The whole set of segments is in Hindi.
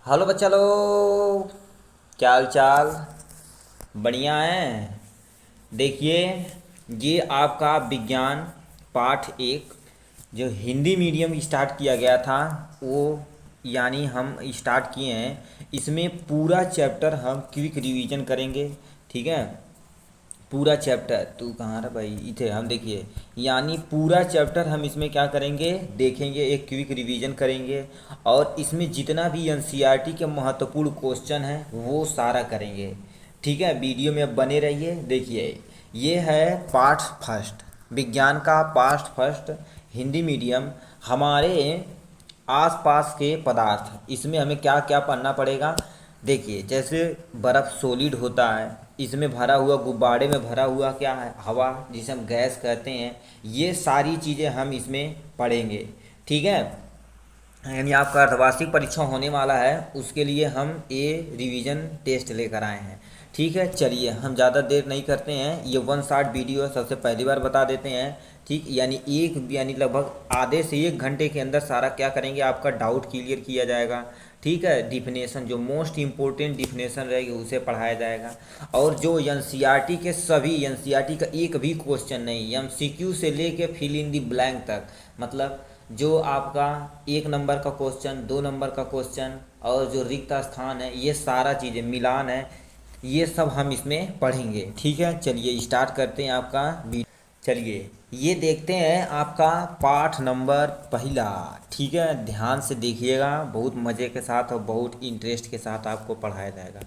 हेलो बच्चा लोग, क्या हाल चाल। बढ़िया है। देखिए, ये आपका विज्ञान पाठ एक जो हिंदी मीडियम स्टार्ट किया गया था वो, यानी हम स्टार्ट किए हैं। इसमें पूरा चैप्टर हम क्विक रिवीजन करेंगे। ठीक है, पूरा चैप्टर। तू कहाँ रहा भाई, इथे हम देखिए, यानी पूरा चैप्टर हम इसमें क्या करेंगे, देखेंगे, एक क्विक रिवीजन करेंगे। और इसमें जितना भी एनसीईआरटी के महत्वपूर्ण क्वेश्चन हैं वो सारा करेंगे। ठीक है, वीडियो में अब बने रहिए। देखिए, ये है पार्ट फर्स्ट, विज्ञान का पार्ट फर्स्ट, हिंदी मीडियम। हमारे आसपास के पदार्थ, इसमें हमें क्या क्या पढ़ना पड़ेगा। देखिए, जैसे बर्फ़ सॉलिड होता है, इसमें भरा हुआ, गुब्बारे में भरा हुआ क्या है, हवा, जिसे हम गैस कहते हैं। ये सारी चीज़ें हम इसमें पढ़ेंगे। ठीक है, यानी आपका अर्धवार्षिक परीक्षा होने वाला है, उसके लिए हम ये रिवीजन टेस्ट लेकर आए हैं। ठीक है, चलिए हम ज़्यादा देर नहीं करते हैं। ये वन शॉट वीडियो है, सबसे पहली बार बता देते हैं। ठीक, यानी लगभग आधे से एक घंटे के अंदर सारा क्या करेंगे, आपका डाउट क्लियर किया जाएगा। ठीक है, डिफिनेशन जो मोस्ट इम्पोर्टेंट डिफिनेशन रहेगी उसे पढ़ाया जाएगा। और जो एनसीईआरटी के सभी, एनसीईआरटी का एक भी क्वेश्चन नहीं, एमसीक्यू से लेके फिल इन दी ब्लैंक तक, मतलब जो आपका 1 नंबर का क्वेश्चन, 2 नंबर का क्वेश्चन और जो रिक्त स्थान है, ये सारा चीज़ें मिलान है, ये सब हम इसमें पढ़ेंगे। ठीक है, चलिए स्टार्ट करते हैं आपका वीडियो। चलिए ये देखते हैं आपका पाठ नंबर पहला। ठीक है, ध्यान से देखिएगा, बहुत मज़े के साथ और बहुत इंटरेस्ट के साथ आपको पढ़ाया जाएगा।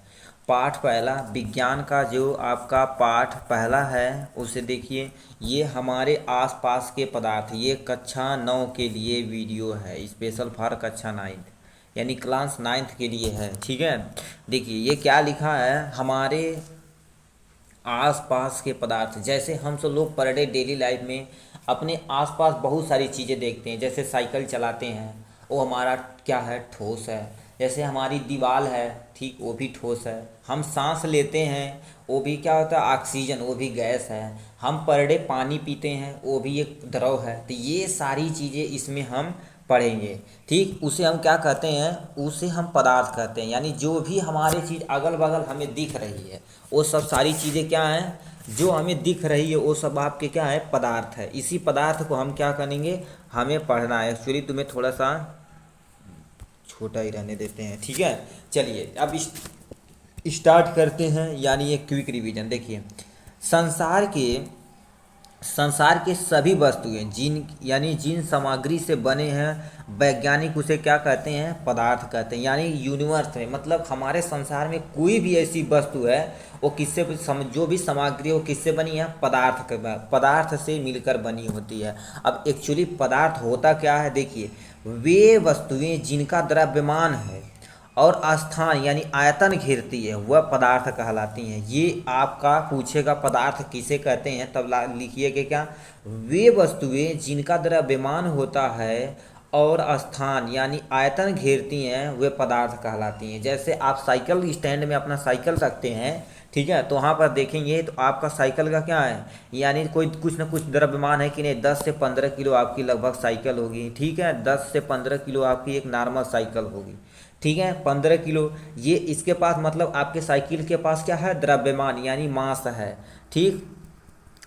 पाठ पहला, विज्ञान का जो आपका पाठ पहला है उसे देखिए। ये हमारे आसपास के पदार्थ, ये कक्षा 9 के लिए वीडियो है, स्पेशल फॉर कक्षा 9, यानी क्लास 9th के लिए है। ठीक है, देखिए ये क्या लिखा है, हमारे आसपास के पदार्थ। जैसे हम सब लोग पर डे डेली लाइफ में अपने आसपास बहुत सारी चीज़ें देखते हैं। जैसे साइकिल चलाते हैं, वो हमारा क्या है, ठोस है। जैसे हमारी दीवार है, ठीक, वो भी ठोस है। हम सांस लेते हैं, वो भी क्या होता है, ऑक्सीजन, वो भी गैस है। हम पर डे पानी पीते हैं, वो भी एक द्रव है। तो ये सारी चीज़ें इसमें हम पढ़ेंगे। ठीक, उसे हम क्या कहते हैं, उसे हम पदार्थ कहते हैं। यानी जो भी हमारे चीज़ अगल बगल हमें दिख रही है, वो सब सारी चीज़ें क्या हैं, जो हमें दिख रही है वो सब आपके क्या है, पदार्थ है। इसी पदार्थ को हम क्या करेंगे, हमें पढ़ना है। एक्चुअली तुम्हें थोड़ा सा छोटा ही रहने देते हैं। ठीक है, चलिए अब स्टार्ट करते हैं, यानी एक क्विक रिवीजन। देखिए, संसार के संसार के सभी वस्तुएं जिन, यानी जिन सामग्री से बने हैं, वैज्ञानिक उसे क्या कहते हैं, पदार्थ कहते हैं। यानी यूनिवर्स में, मतलब हमारे संसार में कोई भी ऐसी वस्तु है, वो किससे जो भी सामग्री वो किससे बनी है, पदार्थ से मिलकर बनी होती है। अब एक्चुअली पदार्थ होता क्या है, देखिए, वे वस्तुएं जिनका द्रव्यमान है और स्थान यानी आयतन घेरती है, वह पदार्थ कहलाती हैं। ये आपका पूछेगा पदार्थ किसे कहते हैं, तब लिखिए कि क्या, वे वस्तुएं जिनका द्रव्यमान होता है और स्थान यानी आयतन घेरती हैं, वे पदार्थ कहलाती हैं। जैसे आप साइकिल स्टैंड में अपना साइकिल रखते हैं, ठीक है, तो वहाँ पर देखेंगे तो आपका साइकिल का क्या है, यानी कोई कुछ ना कुछ द्रव्यमान है कि नहीं। 10 से 15 किलो आपकी लगभग साइकिल होगी। ठीक है, 10 से 15 किलो आपकी एक नॉर्मल साइकिल होगी। ठीक है, 15 किलो, ये इसके पास, मतलब आपके साइकिल के पास क्या है, द्रव्यमान यानी मास है। ठीक,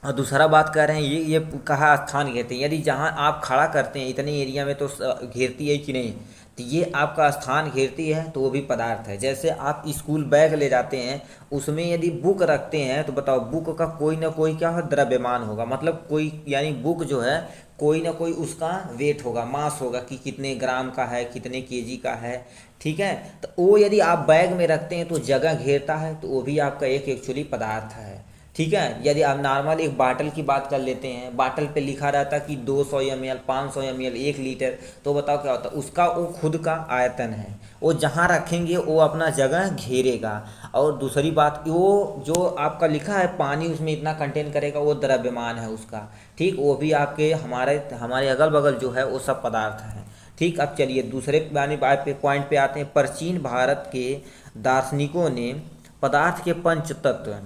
और दूसरा बात कर रहे हैं, ये कहा स्थान घेरते हैं, यदि जहाँ आप खड़ा करते हैं इतने एरिया में तो घेरती है कि नहीं, तो ये आपका स्थान घेरती है, तो वो भी पदार्थ है। जैसे आप स्कूल बैग ले जाते हैं, उसमें यदि बुक रखते हैं, तो बताओ बुक का कोई ना कोई क्या है, द्रव्यमान होगा, मतलब कोई, यानी बुक जो है कोई ना कोई उसका वेट होगा, मास होगा कि कितने ग्राम का है, कितने केजी का है। ठीक है, तो वो यदि आप बैग में रखते हैं तो जगह घेरता है, तो वो भी आपका एक एक्चुअली पदार्थ है। ठीक है, यदि आप नॉर्मल एक बाटल की बात कर लेते हैं, बाटल पे लिखा रहता है कि 200 ml, 500 ml, 1 लीटर, तो बताओ क्या होता है, उसका वो खुद का आयतन है। वो जहाँ रखेंगे वो अपना जगह घेरेगा। और दूसरी बात, वो जो आपका लिखा है पानी उसमें इतना कंटेन करेगा, वो द्रव्यमान है उसका। ठीक, वो भी आपके हमारे हमारे अगल बगल जो है वो सब पदार्थ हैं। ठीक, अब चलिए दूसरे बात पे, पॉइंट पे आते हैं। प्राचीन भारत के दार्शनिकों ने पदार्थ के पंच तत्व,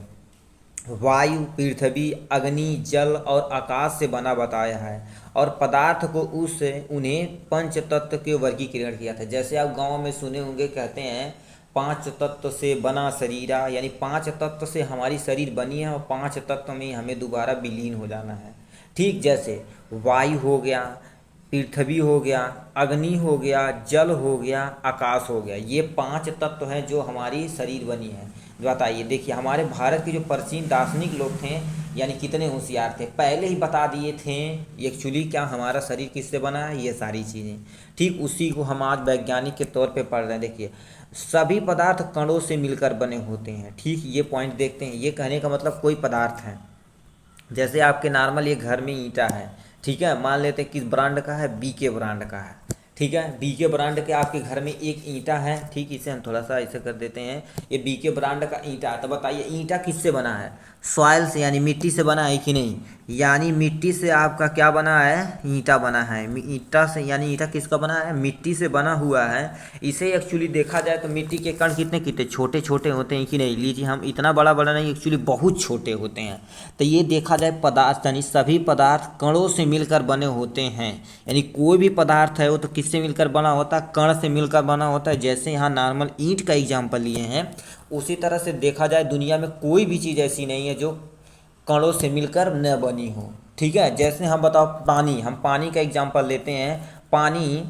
वायु, पृथ्वी, अग्नि, जल और आकाश से बना बताया है। और पदार्थ को उस उन्हें पंच तत्व के वर्गीकरण किया था। जैसे आप गांव में सुने होंगे, कहते हैं पांच तत्व से बना शरीरा, यानी पांच तत्व से हमारी शरीर बनी है और पांच तत्व में हमें दोबारा विलीन हो जाना है। ठीक जैसे वायु हो गया, पृथ्वी हो गया, अग्नि हो गया, जल हो गया, आकाश हो गया, ये पांच तत्व हैं जो हमारी शरीर बनी है। बताइए, देखिए हमारे भारत के जो प्राचीन दार्शनिक लोग थे, यानी कितने होशियार थे, पहले ही बता दिए थे एक्चुअली क्या हमारा शरीर किससे बना है, ये सारी चीज़ें। ठीक उसी को हम आज वैज्ञानिक के तौर पे पढ़ रहे हैं। देखिए सभी पदार्थ कणों से मिलकर बने होते हैं। ठीक ये पॉइंट देखते हैं। ये कहने का मतलब कोई पदार्थ है, जैसे आपके नॉर्मल ये घर में ईंटा है, ठीक है, मान लेते हैं किस ब्रांड का है, बीके ब्रांड का है। ठीक है, बीके ब्रांड के आपके घर में एक ईंटा है। ठीक, इसे हम थोड़ा सा ऐसे कर देते हैं, ये बीके ब्रांड का ईंटा है। तो बताइए ईंटा किससे बना है, सॉइल से, यानी मिट्टी से बना है कि नहीं, यानी मिट्टी से आपका क्या बना है, ईंटा बना है। ईंटा से, यानी ईंटा किसका बना है, मिट्टी से बना हुआ है। इसे एक्चुअली देखा जाए तो मिट्टी के कण कितने कितने छोटे छोटे होते हैं कि नहीं, लीजिए हम इतना बड़ा बड़ा नहीं, एक्चुअली बहुत छोटे होते हैं। तो ये देखा जाए पदार्थ, यानी सभी पदार्थ कणों से मिलकर बने होते हैं। यानी कोई भी पदार्थ है वो तो किससे मिलकर बना होता है, कण से मिलकर बना होता है। जैसे यहाँ नॉर्मल ईंट का एग्जाम्पल लिए हैं, उसी तरह से देखा जाए दुनिया में कोई भी चीज़ ऐसी नहीं है जो कणों से मिलकर न बनी हो। ठीक है, जैसे हम बताओ पानी, हम पानी का एग्जाम्पल लेते हैं। पानी,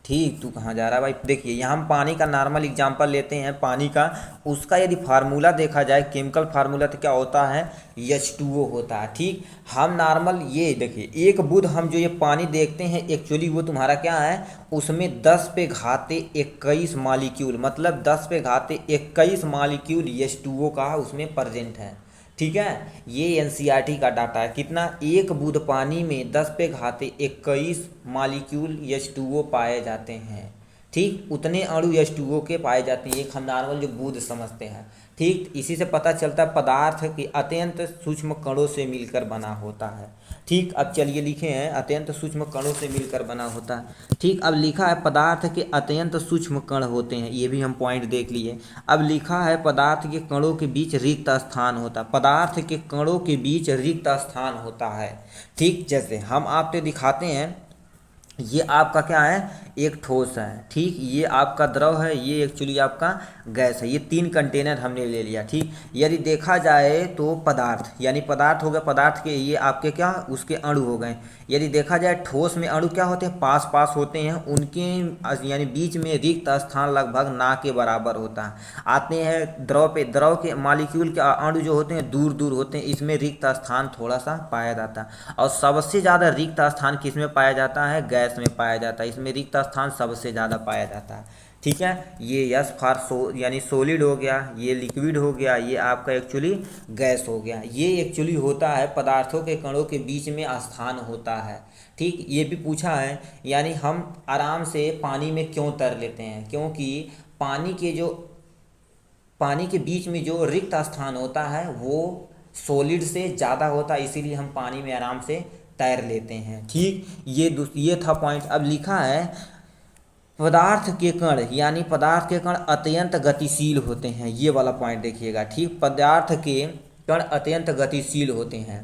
ठीक तू कहाँ जा रहा है भाई, देखिए यहाँ हम पानी का नॉर्मल एग्जांपल लेते हैं पानी का। उसका यदि फार्मूला देखा जाए, केमिकल फार्मूला, तो क्या होता है, H2O होता है। ठीक, हम नॉर्मल ये देखिए एक बूंद हम जो ये पानी देखते हैं एक्चुअली वो तुम्हारा क्या है, उसमें 10⁻21 मॉलिक्यूल, मतलब 10⁻21 मॉलिक्यूल H2O का उसमें प्रेजेंट है। ठीक है, ये एनसीईआरटी का डाटा है। कितना, एक बूंद पानी में 10⁻21 मॉलिक्यूल H2O पाए जाते हैं। ठीक, उतने अणु H2O के पाए जाते हैं, एक हम नॉर्मल जो बूंद समझते हैं। ठीक, इसी से पता चलता है पदार्थ के अत्यंत सूक्ष्म कणों से मिलकर बना होता है। ठीक, अब चलिए लिखे हैं अत्यंत सूक्ष्म कणों से मिलकर बना होता है। ठीक, अब लिखा है पदार्थ के अत्यंत सूक्ष्म कण होते हैं, ये भी हम पॉइंट देख लिए। अब लिखा है पदार्थ के कणों के बीच रिक्त स्थान होता है, पदार्थ के कणों के बीच रिक्त स्थान होता है। ठीक, जैसे हम आपको दिखाते हैं, ये आपका क्या है, एक ठोस है। ठीक, ये आपका द्रव है, ये एक्चुअली आपका गैस है। ये तीन कंटेनर हमने ले लिया। ठीक, यदि देखा जाए तो पदार्थ, यानी पदार्थ हो गया, पदार्थ के ये आपके क्या, उसके अणु हो गए। यदि देखा जाए ठोस में अणु क्या होते हैं, पास पास होते हैं, उनके यानी बीच में रिक्त स्थान लगभग ना के बराबर होता है। आते हैं द्रव पे, द्रव के मॉलिक्यूल के अणु जो होते हैं दूर दूर होते हैं, इसमें रिक्त स्थान थोड़ा सा पाया जाता है। और सबसे ज़्यादा रिक्त स्थान किस में पाया जाता है, गैस में पाया जाता है, इसमें रिक्त स्थान सबसे ज़्यादा पाया जाता है। ठीक है, ये यस फॉर यानी सॉलिड हो गया, ये लिक्विड हो गया, ये आपका एक्चुअली गैस हो गया। ये एक्चुअली होता है पदार्थों के कणों के बीच में स्थान होता है। ठीक, ये भी पूछा है, यानी हम आराम से पानी में क्यों तैर लेते हैं, क्योंकि पानी के बीच में जो रिक्त स्थान होता है वो सॉलिड से ज़्यादा होता है, इसीलिए हम पानी में आराम से तैर लेते हैं। ठीक, ये था पॉइंट। अब लिखा है पदार्थ के कण, यानी पदार्थ के कण अत्यंत गतिशील होते हैं, ये वाला पॉइंट देखिएगा। ठीक, पदार्थ के कण अत्यंत गतिशील होते हैं,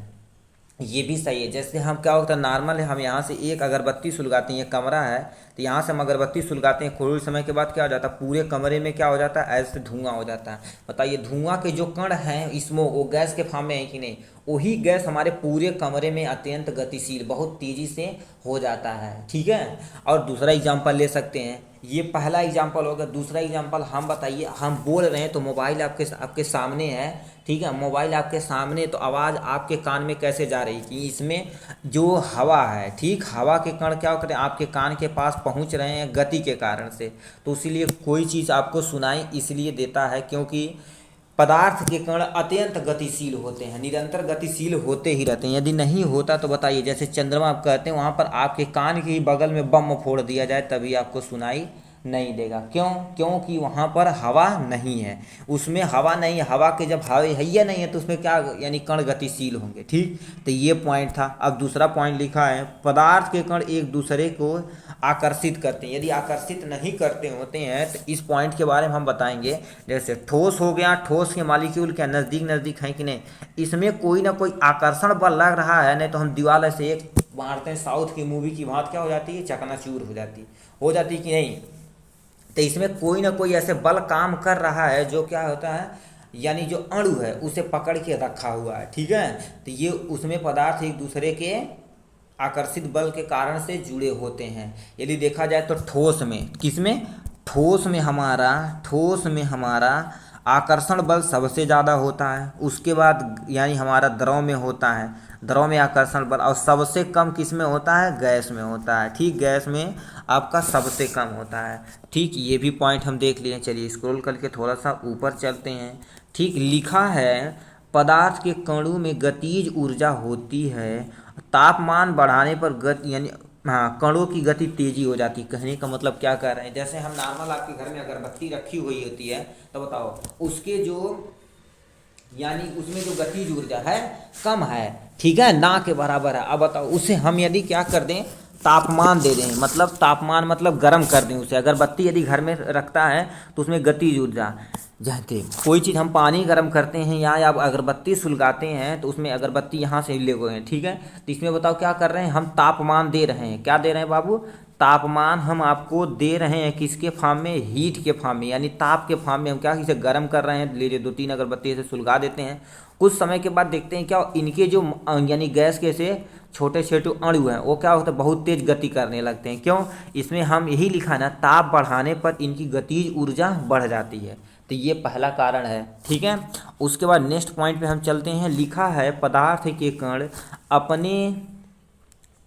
ये भी सही है। जैसे हम क्या होता है, नॉर्मल है, हम यहाँ से एक अगरबत्ती सुलगाते हैं, ये कमरा है तो यहाँ से हम अगरबत्ती सुलगाते हैं, थोड़ी समय के बाद क्या हो जाता है, पूरे कमरे में क्या हो जाता है, ऐसे धुआं हो जाता है। बताइए धुआं के जो कण हैं स्मोक, वो गैस के फॉर्म में है कि नहीं, वही गैस हमारे पूरे कमरे में अत्यंत गतिशील बहुत तेज़ी से हो जाता है। ठीक है, और दूसरा एग्जाम्पल ले सकते हैं, ये पहला एग्जाम्पल हो गया। दूसरा एग्जाम्पल हम बताइए, हम बोल रहे हैं तो मोबाइल आपके सामने है। ठीक है, मोबाइल आपके सामने, तो आवाज़ आपके कान में कैसे जा रही कि इसमें जो हवा है, ठीक, हवा के कण क्या करते हैं, आपके कान के पास पहुंच रहे हैं गति के कारण से, तो इसीलिए कोई चीज़ आपको सुनाई इसलिए देता है क्योंकि पदार्थ के कण अत्यंत गतिशील होते हैं, निरंतर गतिशील होते ही रहते हैं। यदि नहीं होता तो बताइए, जैसे चंद्रमा आप कहते हैं, वहाँ पर आपके कान के ही बगल में बम फोड़ दिया जाए तभी आपको सुनाई नहीं देगा। क्यों, क्योंकि वहाँ पर हवा नहीं है, उसमें हवा नहीं है, हवा के जब हवा हैया नहीं है तो उसमें क्या, यानी कण गतिशील होंगे। ठीक, तो ये पॉइंट था। अब दूसरा पॉइंट लिखा है पदार्थ के कण एक दूसरे को आकर्षित करते हैं, यदि आकर्षित नहीं करते होते हैं तो इस पॉइंट के बारे में हम बताएंगे। जैसे ठोस हो गया, ठोस के मॉलिक्यूल क्या नज़दीक नज़दीक हैं कि नहीं, इसमें कोई ना कोई आकर्षण बल लग रहा है, नहीं तो हम दीवार से एक मारते हैं साउथ की मूवी की बात क्या हो जाती है, चकनाचूर हो जाती कि नहीं। तो इसमें कोई ना कोई ऐसे बल काम कर रहा है जो क्या होता है, यानी जो अणु है उसे पकड़ के रखा हुआ है, ठीक है। तो ये उसमें पदार्थ एक दूसरे के आकर्षित बल के कारण से जुड़े होते हैं। यदि देखा जाए तो ठोस में, किसमें, ठोस में हमारा आकर्षण बल सबसे ज़्यादा होता है। उसके बाद यानी हमारा द्रव में होता है, द्रव में आकर्षण बल, और सबसे कम किस में होता है, गैस में होता है, ठीक। गैस में आपका सबसे कम होता है, ठीक। ये भी पॉइंट हम देख लिए। चलिए स्क्रॉल करके थोड़ा सा ऊपर चलते हैं, ठीक। लिखा है पदार्थ के कणों में गतिज ऊर्जा होती है, तापमान बढ़ाने पर गति यानी हाँ कणों की गति तेजी हो जाती है। कहने का मतलब क्या कह रहे हैं, जैसे हम नॉर्मल आपके घर में अगरबत्ती रखी हुई होती है तो बताओ उसके जो यानी उसमें जो गतिज ऊर्जा है कम है, ठीक है, ना के बराबर है। अब बताओ उसे हम यदि क्या कर दें, तापमान दे दें, मतलब तापमान मतलब गर्म कर दें उसे। अगरबत्ती यदि घर में रखता है तो उसमें गतिज ऊर्जा, जैसे कोई चीज़ हम पानी गर्म करते हैं या अगरबत्ती सुलगाते हैं तो उसमें अगरबत्ती यहाँ से ले गए हैं, ठीक है। तो इसमें बताओ क्या कर रहे हैं, हम तापमान दे रहे हैं। क्या दे रहे हैं बाबू, तापमान हम आपको दे रहे हैं, किसके फॉर्म में, हीट के फॉर्म में, यानी ताप के फॉर्म में हम क्या इसे गर्म कर रहे हैं। लीजिए 2-3 अगरबत्ती ऐसे सुलगा देते हैं, कुछ समय के बाद देखते हैं क्या इनके जो यानी गैस के से छोटे छोटे अणु हैं वो क्या होता है, बहुत तेज गति करने लगते हैं। क्यों, इसमें हम यही लिखा है ना, ताप बढ़ाने पर इनकी गतिज ऊर्जा बढ़ जाती है। तो ये पहला कारण है, ठीक है। उसके बाद नेक्स्ट पॉइंट पे हम चलते हैं। लिखा है पदार्थ के कण अपने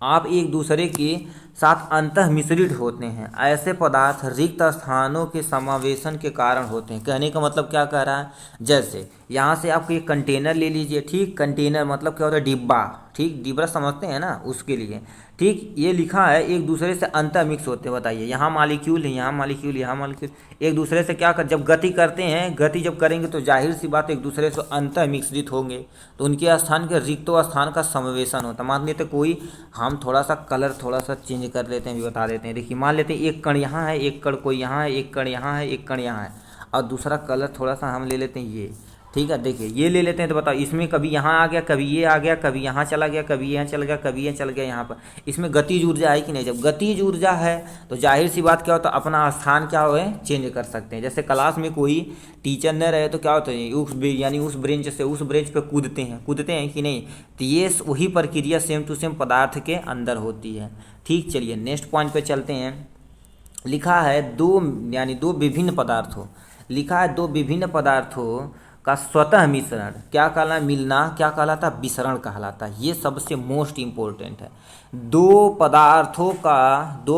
आप एक दूसरे के साथ अंतः मिश्रित होते हैं। ऐसे पदार्थ रिक्त स्थानों के समावेशन के कारण होते हैं। कहने का मतलब क्या कह रहा है, जैसे यहाँ से आपको एक कंटेनर ले लीजिए, ठीक। कंटेनर मतलब क्या होता है, डिब्बा, ठीक। डिब्बा समझते हैं ना, उसके लिए, ठीक। ये लिखा है एक दूसरे से अंतर मिक्स होते हैं। बताइए, यहाँ मालिक्यूल है, यहाँ मालिक्यूल, यहाँ मालिक्यूल, एक दूसरे से क्या कर, जब गति करते हैं, गति जब करेंगे तो जाहिर सी बात एक दूसरे से अंतर मिश्रित होंगे, तो उनके स्थान के रिक्तों स्थान का समावेशन होता है। मान लेते कोई, हम थोड़ा सा कलर थोड़ा सा चेंज कर लेते हैं, भी बता देते हैं। देखिए मान लेते हैं एक कण यहाँ है, एक कण कोई यहाँ है, एक कण यहाँ है, एक कण यहाँ है, और दूसरा कलर थोड़ा सा हम ले लेते हैं ये, ठीक है। देखिए ये ले लेते हैं तो बताओ इसमें कभी यहाँ आ गया, कभी ये आ गया, कभी यहाँ चला गया, कभी यहाँ चल गया, कभी ये चल गया यहाँ पर। इसमें गतिज ऊर्जा है कि नहीं, जब गतिज ऊर्जा है तो जाहिर सी बात क्या होता है, अपना स्थान क्या हो चेंज कर सकते हैं। जैसे क्लास में कोई टीचर न रहे तो क्या होता है, यानी उस ब्रेंच से उस ब्रेंच पर कूदते हैं कि नहीं। तो ये वही प्रक्रिया सेम टू सेम पदार्थ के अंदर होती है, ठीक। चलिए नेक्स्ट पॉइंट पे चलते हैं। लिखा है दो विभिन्न पदार्थों, लिखा है दो विभिन्न पदार्थों का स्वतः मिश्रण क्या कहलाता, मिलना क्या कहलाता, विसरण कहलाता है। ये सबसे मोस्ट इम्पोर्टेंट है। दो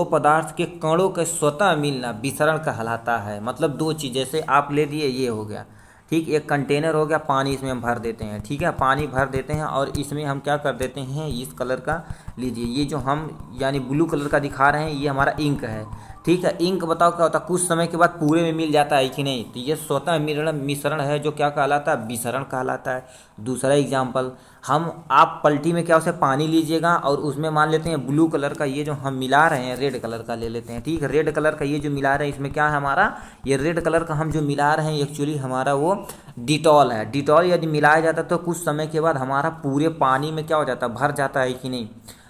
पदार्थ के कणों के स्वतः मिलना विसरण कहलाता है। मतलब दो चीज़, जैसे आप ले दिए, ये हो गया, ठीक। एक कंटेनर हो गया, पानी इसमें हम भर देते हैं, ठीक है, पानी भर देते हैं और इसमें हम क्या कर देते हैं, इस कलर का लीजिए, ये जो हम यानी ब्लू कलर का दिखा रहे हैं ये हमारा इंक है, ठीक है। इंक बताओ क्या होता है, कुछ समय के बाद पूरे में मिल जाता है कि नहीं। तो ये स्वतः मिश्रण है जो क्या कहलाता है, विसरण कहलाता है। दूसरा एग्जाम्पल, आप पलटी में क्या उसे पानी लीजिएगा और उसमें मान लेते हैं ब्लू कलर का ये जो हम मिला रहे हैं रेड कलर का ले लेते हैं, ठीक है। रेड कलर का ये जो मिला रहे हैं इसमें क्या है हमारा, ये रेड कलर का हम जो मिला रहे हैं एक्चुअली हमारा वो डिटॉल है। डिटॉल यदि मिलाया जाता है तो कुछ समय के बाद हमारा पूरे पानी में क्या हो जाता है, भर जाता है कि नहीं,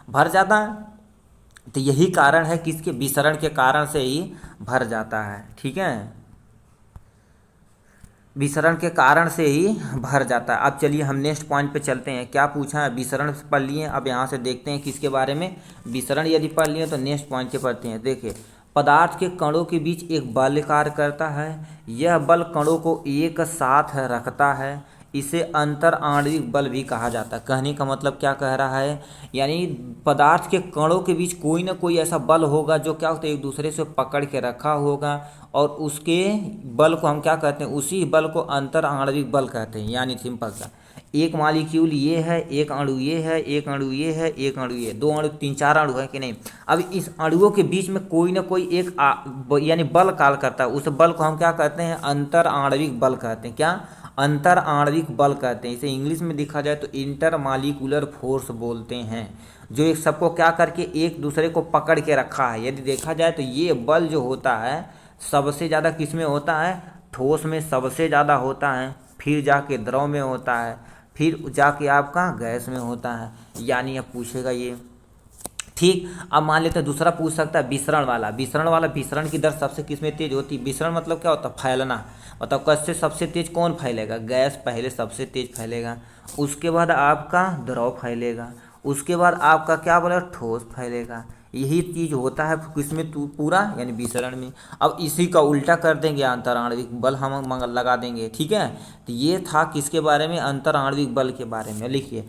भर जाता है। तो यही कारण है कि इसके विसरण के कारण से ही भर जाता है, ठीक है, विसरण के कारण से ही भर जाता है। अब चलिए हम नेक्स्ट पॉइंट पे चलते हैं। क्या पूछा है, विसरण पढ़ लिए, अब यहाँ से देखते हैं किसके बारे में, विसरण यदि पढ़ लिए तो नेक्स्ट पॉइंट के पढ़ते हैं। देखिए पदार्थ के कणों के बीच एक बल कार्य करता है, यह बल कणों को एक साथ रखता है, इसे अंतर आणविक बल भी कहा जाता है। कहने का मतलब क्या कह रहा है, यानी पदार्थ के कणों के बीच कोई ना कोई ऐसा बल होगा जो क्या होता है, एक दूसरे से पकड़ के रखा होगा और उसके बल को हम क्या कहते हैं, उसी बल को अंतर आणविक बल कहते हैं। यानी सिंपल सा, एक मॉलिक्यूल ये है, एक अणु ये है, एक अणु ये है, एक अणु ये, दो अणु 3-4 अणु है कि नहीं। अब इस अणुओं के बीच में कोई ना कोई एक यानी बल कार्य करता है, उस बल को हम क्या कहते हैं, अंतर आणविक बल कहते हैं। क्या, अंतर आणविक बल कहते हैं। इसे इंग्लिश में देखा जाए तो इंटर मॉलिक्यूलर फोर्स बोलते हैं, जो एक सबको क्या करके एक दूसरे को पकड़ के रखा है। यदि देखा जाए तो ये बल जो होता है सबसे ज़्यादा किस में होता है, ठोस में सबसे ज़्यादा होता है, फिर जाके द्रव में होता है, फिर जाके आपका गैस में होता है। यानी अब पूछेगा ये ठीक। अब मान लेते हैं दूसरा पूछ सकता है विसरण वाला। विसरण की दर सबसे किस में तेज होती है? विसरण मतलब क्या होता है? फैलना। मतलब कैसे सबसे तेज कौन फैलेगा? गैस पहले सबसे तेज फैलेगा, उसके बाद आपका द्रव फैलेगा, उसके बाद आपका क्या बोला, ठोस फैलेगा। यही चीज होता है किसमें? पूरा यानी विसरण में। अब इसी का उल्टा कर देंगे, अंतराण्विक बल हम लगा देंगे। ठीक है, तो ये था किसके बारे में? अंतराण्विक बल के बारे में। लिखिए,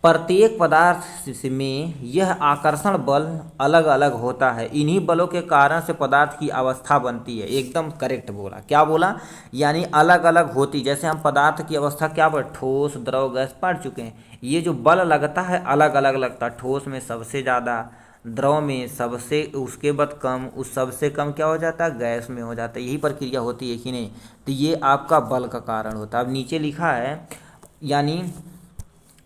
प्रत्येक पदार्थ में यह आकर्षण बल अलग अलग होता है। इन्हीं बलों के कारण से पदार्थ की अवस्था बनती है। एकदम करेक्ट बोला। क्या बोला? यानी अलग अलग होती। जैसे हम पदार्थ की अवस्था क्या पढ़, ठोस, द्रव, गैस पढ़ चुके हैं। ये जो बल लगता है अलग अलग लगता है। ठोस में सबसे ज़्यादा, द्रव में सबसे, उसके बाद कम, उस सबसे कम क्या हो जाता है? गैस में हो जाता है। यही प्रक्रिया होती है कि नहीं? तो ये आपका बल का कारण होता है। अब नीचे लिखा है, यानी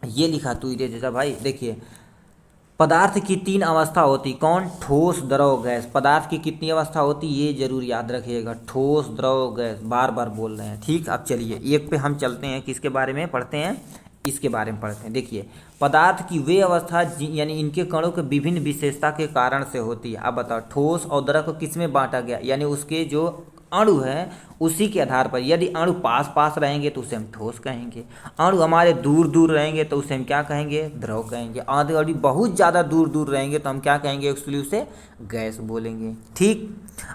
ये लिखा तू इधर जैसा भाई। देखिए, पदार्थ की 3 अवस्था होती। कौन? ठोस, द्रव, गैस। पदार्थ की कितनी अवस्था होती? ये जरूर याद रखिएगा, ठोस, द्रव, गैस। बार बार बोल रहे हैं। ठीक। अब चलिए एक पे हम चलते हैं, किसके बारे में पढ़ते हैं? इसके बारे में पढ़ते हैं। देखिए, पदार्थ की वे अवस्था यानी इनके कणों के विभिन्न विशेषता के कारण से होती है। अब बताओ, ठोस और द्रव को किस में बांटा गया? यानी उसके जो अणु है उसी के आधार पर। यदि अणु पास पास रहेंगे तो उसे हम ठोस कहेंगे, अणु हमारे दूर दूर रहेंगे तो उसे हम क्या कहेंगे? द्रव कहेंगे। अणु बहुत ज़्यादा दूर दूर रहेंगे तो हम क्या कहेंगे? एक्चुअली उसे गैस बोलेंगे। ठीक।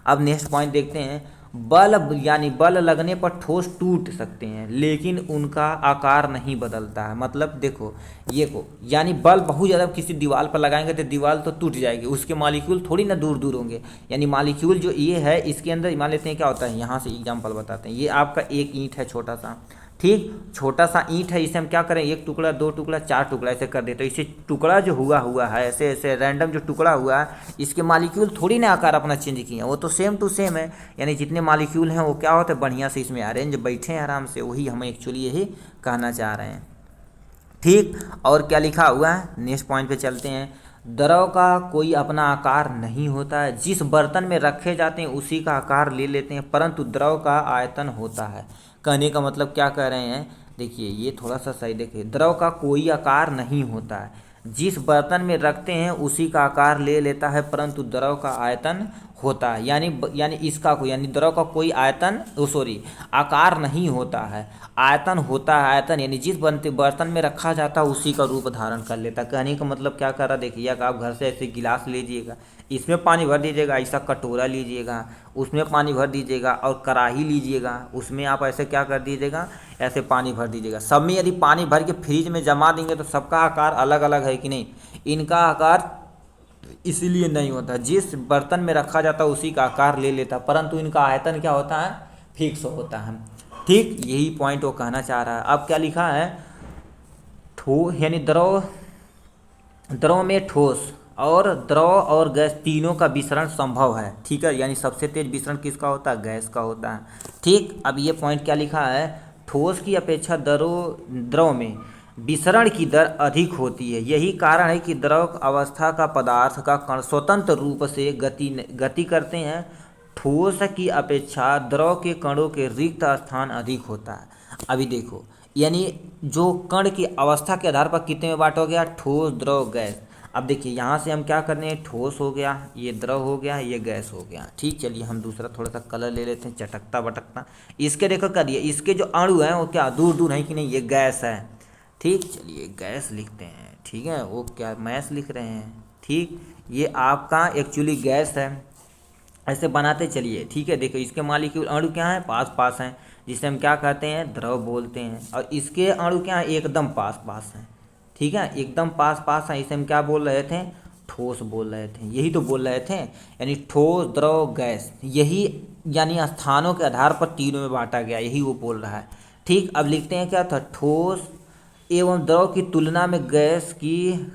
अब नेक्स्ट पॉइंट देखते हैं। बल यानी बल लगने पर ठोस टूट सकते हैं लेकिन उनका आकार नहीं बदलता है। मतलब देखो, ये को यानी बल बहुत ज़्यादा किसी दीवार पर लगाएंगे तो दीवार तो टूट जाएगी, उसके मॉलिक्यूल थोड़ी ना दूर दूर होंगे। यानी मॉलिक्यूल जो ये है इसके अंदर, मान लेते हैं क्या होता है, यहाँ से एग्जांपल बताते हैं। ये आपका एक ईंट है छोटा सा, ठीक, छोटा सा ईंट है। इसे हम क्या करें? एक टुकड़ा, 2 टुकड़ा, 4 टुकड़ा ऐसे कर देते। तो इसे टुकड़ा जो हुआ हुआ है, ऐसे ऐसे रैंडम जो टुकड़ा हुआ है, इसके मॉलिक्यूल थोड़ी ना आकार अपना चेंज किए हैं, वो तो सेम टू सेम है। यानी जितने मॉलिक्यूल हैं वो क्या होते हैं? बढ़िया से इसमें अरेंज बैठे हैं आराम से। वही हम एक्चुअली यही कहना चाह रहे हैं। ठीक। और क्या लिखा हुआ है? नेक्स्ट पॉइंट पे चलते हैं। द्रव का कोई अपना आकार नहीं होता है। जिस बर्तन में रखे जाते हैं उसी का आकार ले लेते हैं, परंतु द्रव का आयतन होता है। कहने का मतलब क्या कह रहे हैं? देखिए, ये थोड़ा सा सही देखिए। द्रव का कोई आकार नहीं होता है। जिस बर्तन में रखते हैं उसी का आकार ले लेता है, परंतु द्रव का आयतन होता है। यानी इसका कोई, यानी द्रव का कोई आयतन, सॉरी, आकार नहीं होता है, आयतन होता है। आयतन यानी जिस बर्तन में रखा जाता है उसी का रूप धारण कर लेता है। कहने का मतलब क्या कर रहा है? देखिए, आप घर से ऐसे गिलास लीजिएगा, इसमें पानी भर दीजिएगा, ऐसा कटोरा लीजिएगा, उसमें पानी भर दीजिएगा, और कढ़ाई लीजिएगा, उसमें आप ऐसे क्या कर दीजिएगा? ऐसे पानी भर दीजिएगा। सब में यदि पानी भर के फ्रिज में जमा देंगे तो सबका आकार अलग अलग है कि नहीं? इनका आकार इसीलिए नहीं होता, जिस बर्तन में रखा जाता है उसी का आकार ले लेता, परंतु इनका आयतन क्या होता है? फिक्स होता है। ठीक, यही पॉइंट वो कहना चाह रहा है। अब क्या लिखा है? यानी द्रव में ठोस और द्रव और गैस तीनों का विसरण संभव है। ठीक है, यानी सबसे तेज विसरण किसका होता है? गैस का होता है। ठीक। अब ये पॉइंट क्या लिखा है? ठोस की अपेक्षा द्रव में विसरण की दर अधिक होती है। यही कारण है कि द्रव अवस्था का पदार्थ का कण स्वतंत्र रूप से गति करते हैं। ठोस की अपेक्षा द्रव के कणों के रिक्त स्थान अधिक होता है। अभी देखो, यानी जो कण की अवस्था के आधार पर कितने में बांटा गया? ठोस, द्रव, गैस। अब देखिए, यहाँ से हम क्या करने हैं? ठोस हो गया, ये द्रव हो गया, ये गैस हो गया। ठीक। चलिए हम दूसरा थोड़ा सा कलर ले लेते हैं, चटकता बटकता। इसके देखो कर दिए, इसके जो अणु हैं वो क्या दूर दूर हैं कि नहीं? ये गैस है। ठीक। चलिए गैस लिखते हैं। ठीक है, वो क्या मैस लिख रहे हैं? ठीक, ये आपका एक्चुअली गैस है। ऐसे बनाते चलिए। ठीक है, देखो इसके मॉलिक्यूल अणु क्या है? पास पास हैं, जिसे हम क्या कहते हैं? द्रव बोलते हैं। और इसके अणु क्या है? एकदम पास पास हैं। ठीक है, एकदम पास पास हैं, इसे हम क्या बोल रहे थे? ठोस बोल रहे थे। यही तो बोल रहे थे, यानी ठोस, द्रव, गैस, यही यानी स्थानों के आधार पर तीनों में बांटा गया, यही वो बोल रहा है। ठीक। अब लिखते हैं क्या था? ठोस एवं द्रव की तुलना में गैस की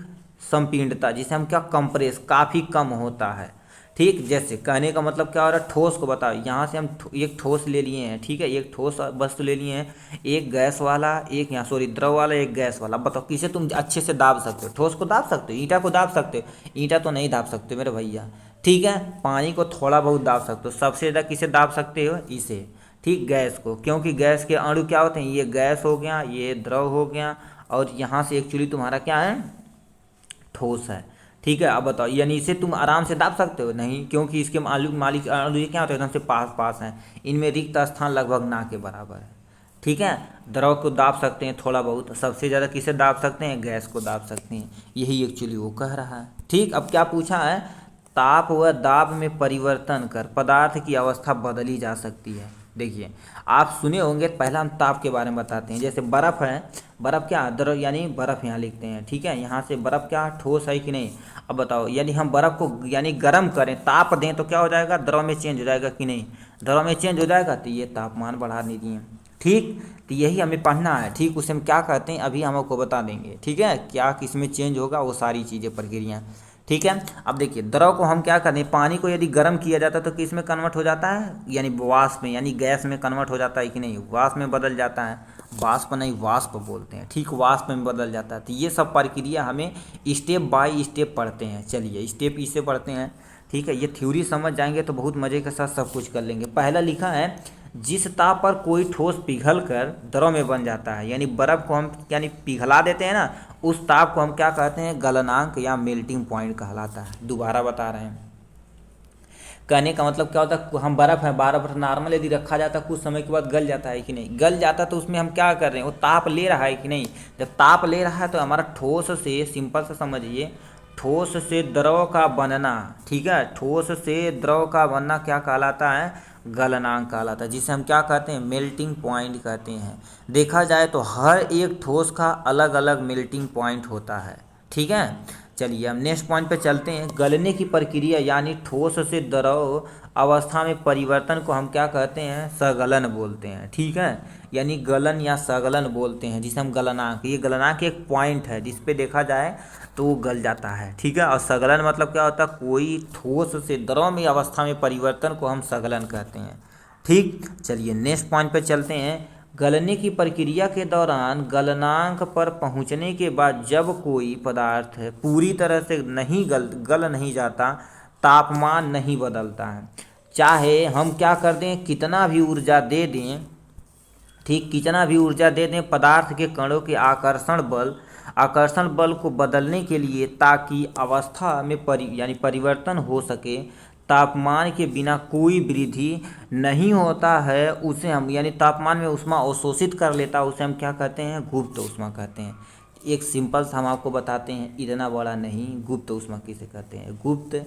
संपीड़नता, जिसे हम क्या? कंप्रेस, काफ़ी कम होता है। ठीक। जैसे कहने का मतलब क्या हो रहा है? ठोस को बताओ। यहाँ से हम एक ठोस ले लिए हैं। ठीक है, एक ठोस वस्तु ले लिए हैं, एक गैस वाला, एक यहाँ सॉरी द्रव वाला, एक गैस वाला। बताओ किसे तुम अच्छे से दाब सकते हो? ठोस को दाब सकते हो? ईंटा को दाब सकते हो? ईंटा तो नहीं दाब सकते मेरे भैया। ठीक है, पानी को थोड़ा बहुत दाब सकते हो। सबसे ज़्यादा किसे दाब सकते हो? इसे। ठीक, गैस को, क्योंकि गैस के अणु क्या होते हैं? ये गैस हो गया, ये द्रव हो गया, और यहाँ से एक्चुअली तुम्हारा क्या है? ठोस है। ठीक है। अब बताओ, यानी इसे तुम आराम से दाब सकते हो? नहीं, क्योंकि इसके मालिक अणु ये क्या होता है, एकदम से पास पास हैं, इनमें रिक्त स्थान लगभग ना के बराबर है। ठीक है। द्रव को दाब सकते हैं थोड़ा बहुत, सबसे ज़्यादा किसे दाब सकते हैं? गैस को दाब सकते हैं। यही एक्चुअली वो कह रहा है। ठीक, अब क्या पूछा है? ताप व दाब में परिवर्तन कर पदार्थ की अवस्था बदली जा सकती है। देखिए, आप सुने होंगे, पहला हम ताप के बारे में बताते हैं। जैसे बर्फ़ है, बर्फ़ क्या द्रव, यानी बर्फ़ यहाँ लिखते हैं। ठीक है, यहाँ से बर्फ़ क्या ठोस है कि नहीं? अब बताओ, यानी हम बर्फ़ को यानी गर्म करें, ताप दें तो क्या हो जाएगा? द्रव में चेंज हो जाएगा कि नहीं? द्रव में चेंज हो जाएगा, तो ये तापमान बढ़ा नहीं दिए। ठीक, तो यही हमें पढ़ना है। ठीक, उसे हम क्या कहते हैं अभी हम आपको बता देंगे। ठीक है, क्या किसमें चेंज होगा, वो सारी चीज़ें प्रक्रिया। ठीक है। अब देखिए, द्रव को हम क्या करते हैं, पानी को यदि गर्म किया जाता है तो किस में कन्वर्ट हो जाता है? यानी वाष्प में, यानी गैस में कन्वर्ट हो जाता है कि नहीं? वाष्प में बदल जाता है। वाष्प नहीं, वाष्प बोलते हैं। ठीक, वाष्प में बदल जाता है। तो ये सब प्रक्रिया हमें स्टेप बाय स्टेप पढ़ते हैं। चलिए स्टेप इसे पढ़ते हैं। ठीक है, ये थ्योरी समझ जाएंगे तो बहुत मज़े के साथ सब कुछ कर लेंगे। पहला लिखा है, जिस ताप पर कोई ठोस पिघल कर द्रव में बन जाता है, यानी बर्फ़ को हम यानी पिघला देते हैं ना, उस ताप को हम क्या कहते हैं? गलनांक या मेल्टिंग पॉइंट कहलाता है। दोबारा बता रहे हैं, कहने का मतलब क्या होता है? हम बर्फ़ है, बर्फ़ नॉर्मल यदि रखा जाता है कुछ समय के बाद गल जाता है कि नहीं? गल जाता, तो उसमें हम क्या कर रहे हैं? वो ताप ले रहा है कि नहीं? जब ताप ले रहा है तो हमारा ठोस से, सिंपल से समझिए, ठोस से द्रव का बनना, ठीक है, ठोस से द्रव का बनना क्या कहलाता है? गलनांक कहलाता है, जिसे हम क्या कहते हैं? मेल्टिंग पॉइंट कहते हैं। देखा जाए तो हर एक ठोस का अलग अलग मेल्टिंग पॉइंट होता है। ठीक है, चलिए हम नेक्स्ट पॉइंट पे चलते हैं। गलने की प्रक्रिया यानी ठोस से द्रव अवस्था में परिवर्तन को हम क्या कहते हैं? सगलन बोलते हैं। ठीक है, यानी गलन या सगलन बोलते हैं, जिसे हम गलनांक, ये गलनांक एक पॉइंट है जिस पे देखा जाए तो वो गल जाता है। ठीक है, और सगलन मतलब क्या होता है? कोई ठोस से द्रव में अवस्था में परिवर्तन को हम सगलन कहते हैं। ठीक, चलिए नेक्स्ट पॉइंट पे चलते हैं। गलने की प्रक्रिया के दौरान गलनांक पर पहुंचने के बाद जब कोई पदार्थ पूरी तरह से नहीं गल नहीं जाता, तापमान नहीं बदलता है। चाहे हम क्या कर दें, कितना भी ऊर्जा दे दें, ठीक, कितना भी ऊर्जा दे दें पदार्थ के कणों के आकर्षण बल को बदलने के लिए, ताकि अवस्था में यानी परिवर्तन हो सके, तापमान के बिना कोई वृद्धि नहीं होता है, उसे हम यानी तापमान में ऊष्मा अवशोषित कर लेता है, उसे हम क्या कहते हैं? गुप्त ऊष्मा कहते हैं। एक सिंपल सा हम आपको बताते हैं, इतना बड़ा नहीं, गुप्त ऊष्मा किसे कहते हैं? गुप्त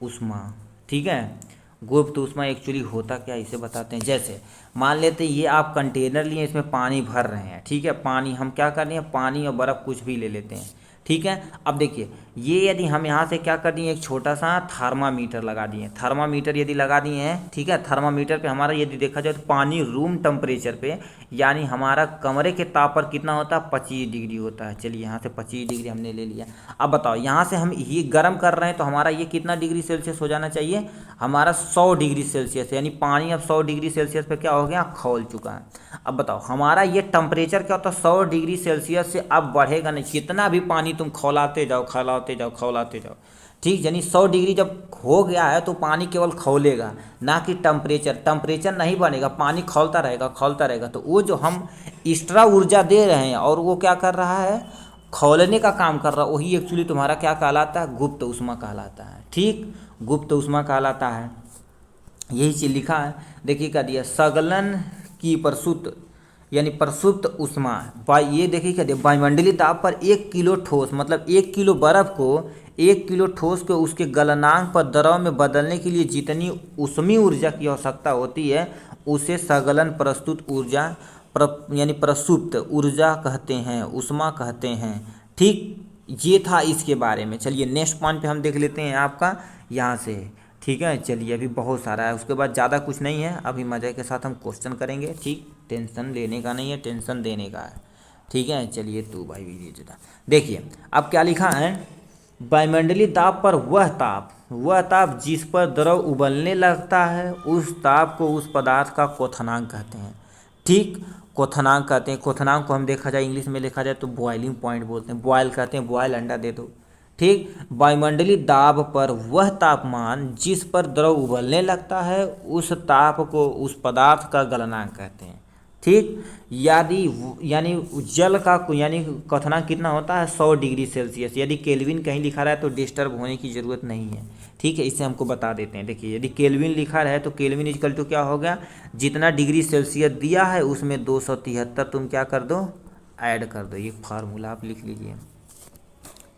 ऊष्मा। ठीक है, गुप्त ऊष्मा एक्चुअली होता क्या, इसे बताते हैं। जैसे मान लेते हैं ये आप कंटेनर लिए, इसमें पानी भर रहे हैं। ठीक है, पानी हम क्या कर रहे हैं? पानी और बर्फ़ कुछ भी ले लेते हैं। ठीक है, अब देखिए, ये यदि हम यहाँ से क्या कर दिए, एक छोटा सा थर्मामीटर लगा दिए। थर्मामीटर यदि लगा दिए हैं, ठीक है, थर्मामीटर पे हमारा यदि देखा जाए तो पानी रूम टेम्परेचर पे, यानी हमारा कमरे के ताप पर कितना होता है? 25 डिग्री होता है। चलिए यहाँ से 25 डिग्री हमने ले लिया। अब बताओ, यहाँ से हम ये गर्म कर रहे हैं तो हमारा ये कितना डिग्री सेल्सियस हो जाना चाहिए? हमारा 100 डिग्री सेल्सियस, यानी पानी अब 100 डिग्री सेल्सियस पे क्या हो गया? खौल चुका है। अब बताओ, हमारा ये टेम्परेचर क्या होता है? 100 डिग्री सेल्सियस से अब बढ़ेगा नहीं, कितना भी पानी तुम खौलाते जाओ, खौलाते जाओ, खौलाते जाओ। ठीक, यानी 100 डिग्री जब हो गया है तो पानी केवल खौलेगा, ना कि टेम्परेचर नहीं बनेगा, पानी खौलता रहेगा, खौलता रहेगा। तो वो जो हम एक्स्ट्रा ऊर्जा दे रहे हैं और वो क्या कर रहा है? खौलने का काम कर रहा है, वही एक्चुअली तुम्हारा क्या कहलाता है? गुप्त ऊष्मा कहलाता है। ठीक, गुप्त ऊष्मा कहलाता है। यही चीज़ लिखा है, देखिए क्या दिया, सगलन की प्रसुप्त यानी प्रसुप्त ऊष्मा ये देखिए क्या दिया, वायुमंडलीय दाब पर 1 किलो ठोस, मतलब 1 किलो बर्फ को 1 किलो ठोस को उसके गलनांक पर द्रव में बदलने के लिए जितनी ऊष्मीय ऊर्जा की आवश्यकता होती है, उसे सगलन प्रस्तुत ऊर्जा यानी प्रसुप्त ऊर्जा कहते हैं, ऊष्मा कहते हैं। ठीक, ये था इसके बारे में। चलिए नेक्स्ट पॉइंट पे हम देख लेते हैं आपका यहाँ से। ठीक है, चलिए अभी बहुत सारा है, उसके बाद ज़्यादा कुछ नहीं है, अभी मज़े के साथ हम क्वेश्चन करेंगे। ठीक, टेंशन लेने का नहीं है, टेंशन देने का है। ठीक है, चलिए तू भाई वीडियो देखिए, अब क्या लिखा है? वायुमंडलीय दाब पर वह ताप जिस पर द्रव उबलने लगता है, उस ताप को उस पदार्थ का क्वथनांक कहते हैं। ठीक, क्वथनांक कहते हैं। क्वथनांक को हम देखा जाए इंग्लिश में लिखा जाए तो बॉइलिंग पॉइंट बोलते हैं, बॉयल कहते हैं, बॉयल अंडा दे दो। ठीक, वायुमंडलीय दाब पर वह तापमान जिस पर द्रव उबलने लगता है, उस ताप को उस पदार्थ का गलनांक कहते हैं। ठीक। यानी जल का यानी क्वथनांक कितना होता है 100 डिग्री सेल्सियस। यदि केल्विन कहीं लिखा रहा है तो डिस्टर्ब होने की ज़रूरत नहीं है, ठीक है। इसे हमको बता देते हैं। देखिए यदि केल्विन लिखा रहा है तो केल्विन इजकल टू क्या हो गया, जितना डिग्री सेल्सियस दिया है उसमें 273 तुम क्या कर दो, ऐड कर दो। ये फार्मूला आप लिख लीजिए,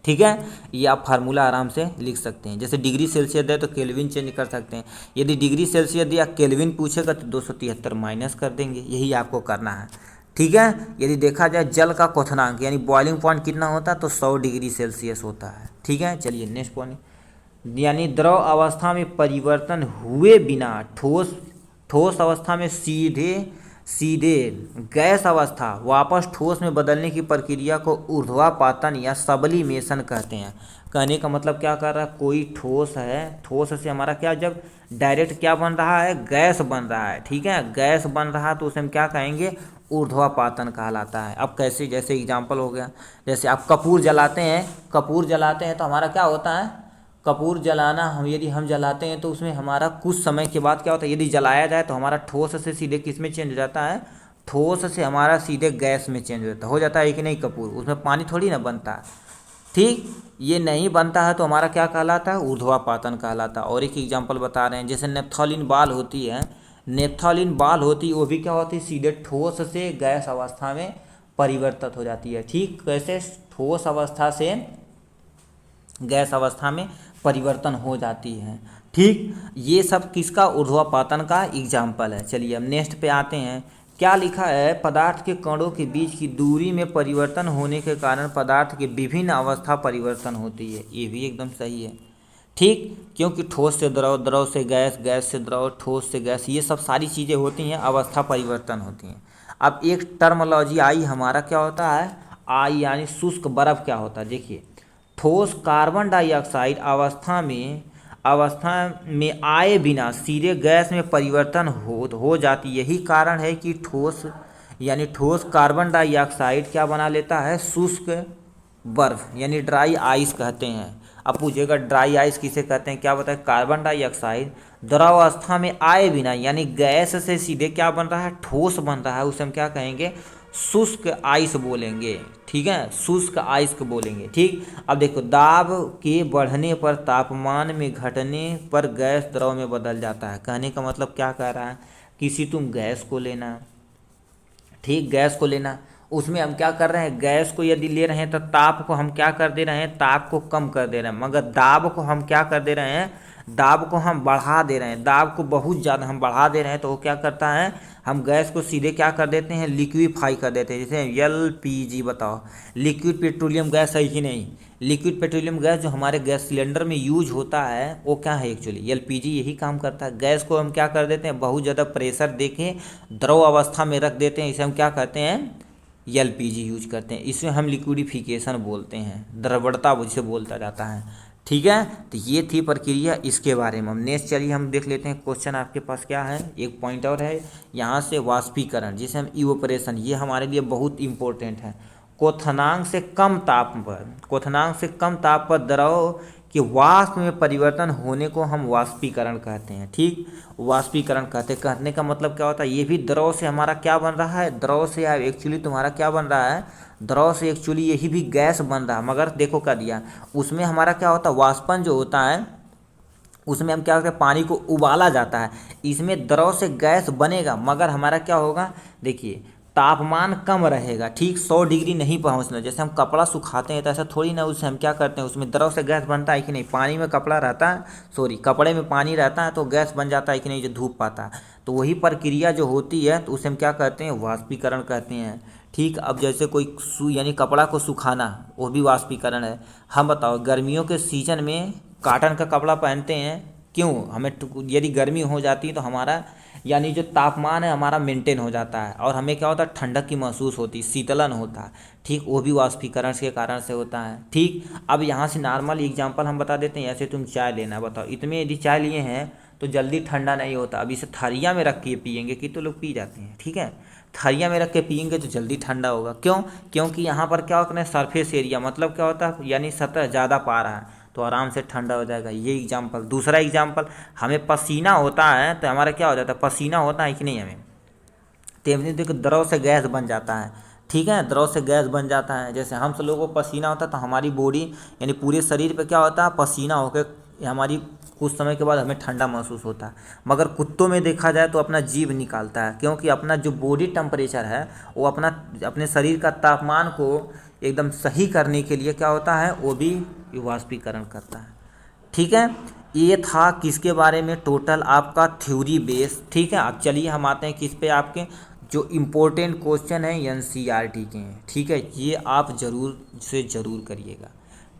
ठीक है। ये आप फार्मूला आराम से लिख सकते हैं। जैसे डिग्री सेल्सियस दे तो केल्विन चेंज कर सकते हैं। यदि डिग्री सेल्सियस दिया केल्विन पूछेगा तो 273 माइनस कर देंगे, यही आपको करना है, ठीक है। यदि देखा जाए जल का क्वथनांक यानी बॉइलिंग पॉइंट कितना होता है तो 100 डिग्री सेल्सियस होता है, ठीक है। चलिए नेक्स्ट पॉइंट, यानी द्रव अवस्था में परिवर्तन हुए बिना ठोस अवस्था में सीधे गैस अवस्था वापस ठोस में बदलने की प्रक्रिया को ऊर्ध्वापातन या सबलिमेशन कहते हैं। कहने का मतलब क्या कर रहा है, कोई ठोस है, ठोस से हमारा क्या, जब डायरेक्ट क्या बन रहा है, गैस बन रहा है, ठीक है। गैस बन रहा है तो उसे हम क्या कहेंगे, ऊर्ध्वापातन कहलाता है। अब कैसे, जैसे एग्जाम्पल हो गया, जैसे आप कपूर जलाते हैं तो हमारा क्या होता है, कपूर जलाना यदि हम जलाते हैं तो उसमें हमारा कुछ समय के बाद क्या होता है, यदि जलाया जाए तो हमारा ठोस से सीधे किस में चेंज हो जाता है, ठोस से हमारा सीधे गैस में चेंज हो जाता है कि नहीं। कपूर उसमें पानी थोड़ी ना बनता है, ठीक। ये नहीं बनता है तो हमारा क्या कहलाता है, ऊर्ध्वापातन कहलाता है। और एक एग्जाम्पल बता रहे हैं, जैसे नेप्थोलिन बाल होती है, वो भी क्या होती है, सीधे ठोस से गैस अवस्था में परिवर्तित हो जाती है, ठीक। कैसे, ठोस अवस्था से गैस अवस्था में परिवर्तन हो जाती है, ठीक। ये सब किसका, ऊर्ध्वापातन का एग्जाम्पल है। चलिए अब नेक्स्ट पे आते हैं। क्या लिखा है, पदार्थ के कणों के बीच की दूरी में परिवर्तन होने के कारण पदार्थ की विभिन्न अवस्था परिवर्तन होती है। ये भी एकदम सही है, ठीक। क्योंकि ठोस से द्रव, द्रव से गैस, गैस से द्रव, ठोस से गैस, ये सब सारी चीज़ें होती हैं, अवस्था परिवर्तन होती हैं। अब एक टर्मोलॉजी आई, हमारा क्या होता है, आई यानी शुष्क बर्फ क्या होता है। देखिए ठोस कार्बन डाइऑक्साइड अवस्था में आए बिना सीधे गैस में परिवर्तन हो जाती। यही कारण है कि ठोस कार्बन डाइऑक्साइड क्या बना लेता है, शुष्क बर्फ यानी ड्राई आइस कहते हैं। अब पूछेगा ड्राई आइस किसे कहते हैं, क्या बताए, कार्बन डाइऑक्साइड द्रव अवस्था में आए बिना यानी गैस से सीधे क्या बन रहा है, ठोस बन रहा है, उसे हम क्या कहेंगे, शुष्क आइस बोलेंगे, ठीक है। शुष्क आइस को बोलेंगे, ठीक। अब देखो दाब के बढ़ने पर तापमान में घटने पर गैस द्रव में बदल जाता है। कहने का मतलब क्या कह रहा है, किसी तुम गैस को लेना, ठीक, गैस को लेना, उसमें हम क्या कर रहे हैं, गैस को यदि ले रहे हैं तो ताप को हम क्या कर दे रहे हैं, ताप को कम कर दे रहे हैं, मगर दाब को हम क्या कर दे रहे हैं, दाब को हम बढ़ा दे रहे हैं, दाब को बहुत ज़्यादा हम बढ़ा दे रहे हैं। तो वो क्या करता है, हम गैस को सीधे क्या कर देते हैं, लिक्विफाई कर देते हैं। जैसे LPG, बताओ लिक्विड पेट्रोलियम गैस है कि नहीं। लिक्विड पेट्रोलियम गैस जो हमारे गैस सिलेंडर में यूज होता है वो क्या है, एक्चुअली LPG यही काम करता है। गैस को हम क्या कर देते हैं, बहुत ज़्यादा प्रेशर देके द्रव अवस्था में रख देते हैं, इसे हम क्या कहते हैं, LPG यूज करते हैं। इसमें हम लिक्विडिफिकेशन बोलते हैं, द्रवणता जिसे बोलता जाता है, ठीक है। तो ये थी प्रक्रिया इसके बारे में। हम नेक्स्ट चलिए हम देख लेते हैं क्वेश्चन आपके पास क्या है। एक पॉइंट और है यहाँ से, वाष्पीकरण जिसे हम इवोपरेशन, ये हमारे लिए बहुत इंपॉर्टेंट है। क्वथनांक से कम ताप पर द्रव कि वाष्प में परिवर्तन होने को हम वाष्पीकरण कहते हैं, ठीक। वाष्पीकरण कहने का मतलब क्या होता है, ये भी द्रव से हमारा क्या बन रहा है, द्रव से एक्चुअली तुम्हारा क्या बन रहा है, द्रव से एक्चुअली यही भी गैस बन रहा है। मगर देखो क्या दिया, उसमें हमारा क्या होता है, वाष्पन जो होता है उसमें हम क्या करते हैं, पानी को उबाला जाता है। इसमें द्रव से गैस बनेगा मगर हमारा क्या होगा, देखिए तापमान कम रहेगा, ठीक। 100 डिग्री नहीं पहुंचना। जैसे हम कपड़ा सुखाते हैं तो ऐसा थोड़ी ना, उससे हम क्या करते हैं, उसमें द्रव से गैस बनता है कि नहीं, पानी में कपड़ा रहता है, कपड़े में पानी रहता है तो गैस बन जाता है कि नहीं, जो धूप पाता है। तो वही प्रक्रिया जो होती है तो उसे हम क्या कहते हैं, वाष्पीकरण कहते हैं, ठीक। अब जैसे कोई यानी कपड़ा को सुखाना, वो भी वाष्पीकरण है। हम बताओ गर्मियों के सीजन में कॉटन का कपड़ा पहनते हैं, क्यों, हमें यदि गर्मी हो जाती है तो हमारा यानी जो तापमान है हमारा मेंटेन हो जाता है और हमें क्या होता है, ठंडक की महसूस होती है, शीतलन होता है, ठीक। वो भी वाष्पीकरण के कारण से होता है, ठीक। अब यहाँ से नॉर्मल एग्जांपल हम बता देते हैं। ऐसे तुम चाय लेना, बताओ इतने यदि चाय लिए हैं तो जल्दी ठंडा नहीं होता। अब इसे थरिया में रख के पियेंगे कि तो लोग पी जाते हैं, ठीक है। थरिया में रख के पियेंगे तो जल्दी ठंडा होगा, क्यों, क्योंकि यहाँ पर क्या होता है, सरफेस एरिया, मतलब क्या होता है, यानी सतह ज़्यादा पा रहा है तो आराम से ठंडा हो जाएगा। ये एग्जाम्पल। दूसरा एग्जाम्पल, हमें पसीना होता है तो हमारा क्या हो जाता है, पसीना होता है कि नहीं हमें, तेमनी देखो द्रव से गैस बन जाता है, ठीक है, द्रव से गैस बन जाता है। जैसे हम सब लोगों को पसीना होता है तो हमारी बॉडी यानी पूरे शरीर पे क्या होता है, पसीना होकर हमारी कुछ समय के बाद हमें ठंडा महसूस होता है। मगर कुत्तों में देखा जाए तो अपना जीभ निकालता है, क्योंकि अपना जो बॉडी टेम्परेचर है वो अपने शरीर का तापमान को एकदम सही करने के लिए क्या होता है, वो भी वाष्पीकरण करता है। ठीक है, ये था किसके बारे में, टोटल आपका थ्योरी बेस। ठीक है, अब चलिए हम आते हैं किस पे, आपके जो इम्पोर्टेंट क्वेश्चन है एनसीईआरटी के हैं। ठीक है, ये आप ज़रूर से ज़रूर करिएगा।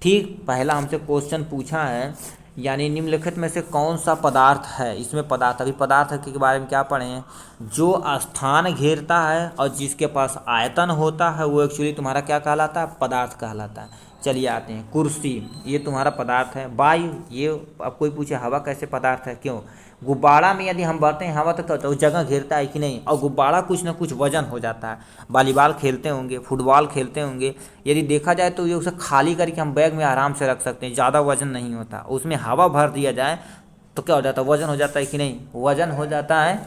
ठीक, पहला हमसे क्वेश्चन पूछा है, यानी निम्नलिखित में से कौन सा पदार्थ है, इसमें पदार्थ, अभी पदार्थ के बारे में क्या पढ़े हैं, जो स्थान घेरता है और जिसके पास आयतन होता है वो एक्चुअली तुम्हारा क्या कहलाता है, पदार्थ कहलाता है। चलिए आते हैं, कुर्सी ये तुम्हारा पदार्थ है। वायु, ये अब कोई पूछे हवा कैसे पदार्थ है, क्यों, गुब्बारा में यदि हम बढ़ते हैं हवा तो जगह घेरता है कि नहीं, और गुब्बारा कुछ ना कुछ वजन हो जाता है। वॉलीबॉल खेलते होंगे, फुटबॉल खेलते होंगे, यदि देखा जाए तो ये उसे खाली करके हम बैग में आराम से रख सकते हैं, ज़्यादा वजन नहीं होता। उसमें हवा भर दिया जाए तो क्या हो जाता है, वजन हो जाता है कि नहीं, वजन हो जाता है।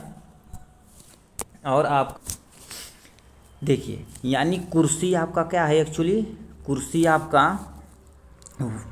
और आप देखिए, यानी कुर्सी आपका क्या है एक्चुअली, कुर्सी आपका,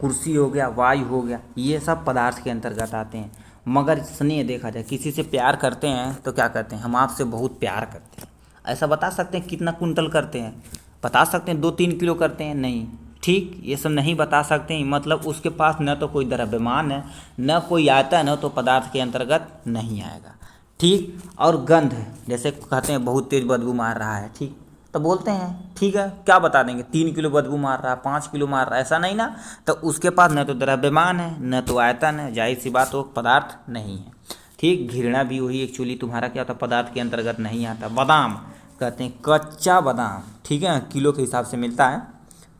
कुर्सी हो गया, वायु हो गया, ये सब पदार्थ के अंतर्गत आते हैं। मगर स्नेह देखा जाए, किसी से प्यार करते हैं तो क्या कहते हैं, हम आपसे बहुत प्यार करते हैं, ऐसा बता सकते हैं कितना कुंटल करते हैं, बता सकते हैं 2-3 किलो करते हैं, नहीं। ठीक, ये सब नहीं बता सकते हैं, मतलब उसके पास न तो कोई द्रव्यमान है न कोई आयतन है, तो पदार्थ के अंतर्गत नहीं आएगा। ठीक, और गंध, जैसे कहते हैं बहुत तेज बदबू मार रहा है, ठीक, तो बोलते हैं ठीक है, क्या बता देंगे, 3 किलो बदबू मार रहा है, 5 किलो मार रहा है, ऐसा नहीं ना, तो उसके पास न तो द्रव्यमान है न तो आयतन है, जाहिर सी बात, वो पदार्थ नहीं है। ठीक, घृणा भी वही एक्चुअली तुम्हारा क्या होता, पदार्थ के अंतर्गत नहीं आता। बादाम कहते हैं कच्चा बादाम, ठीक है, किलो के हिसाब से मिलता है,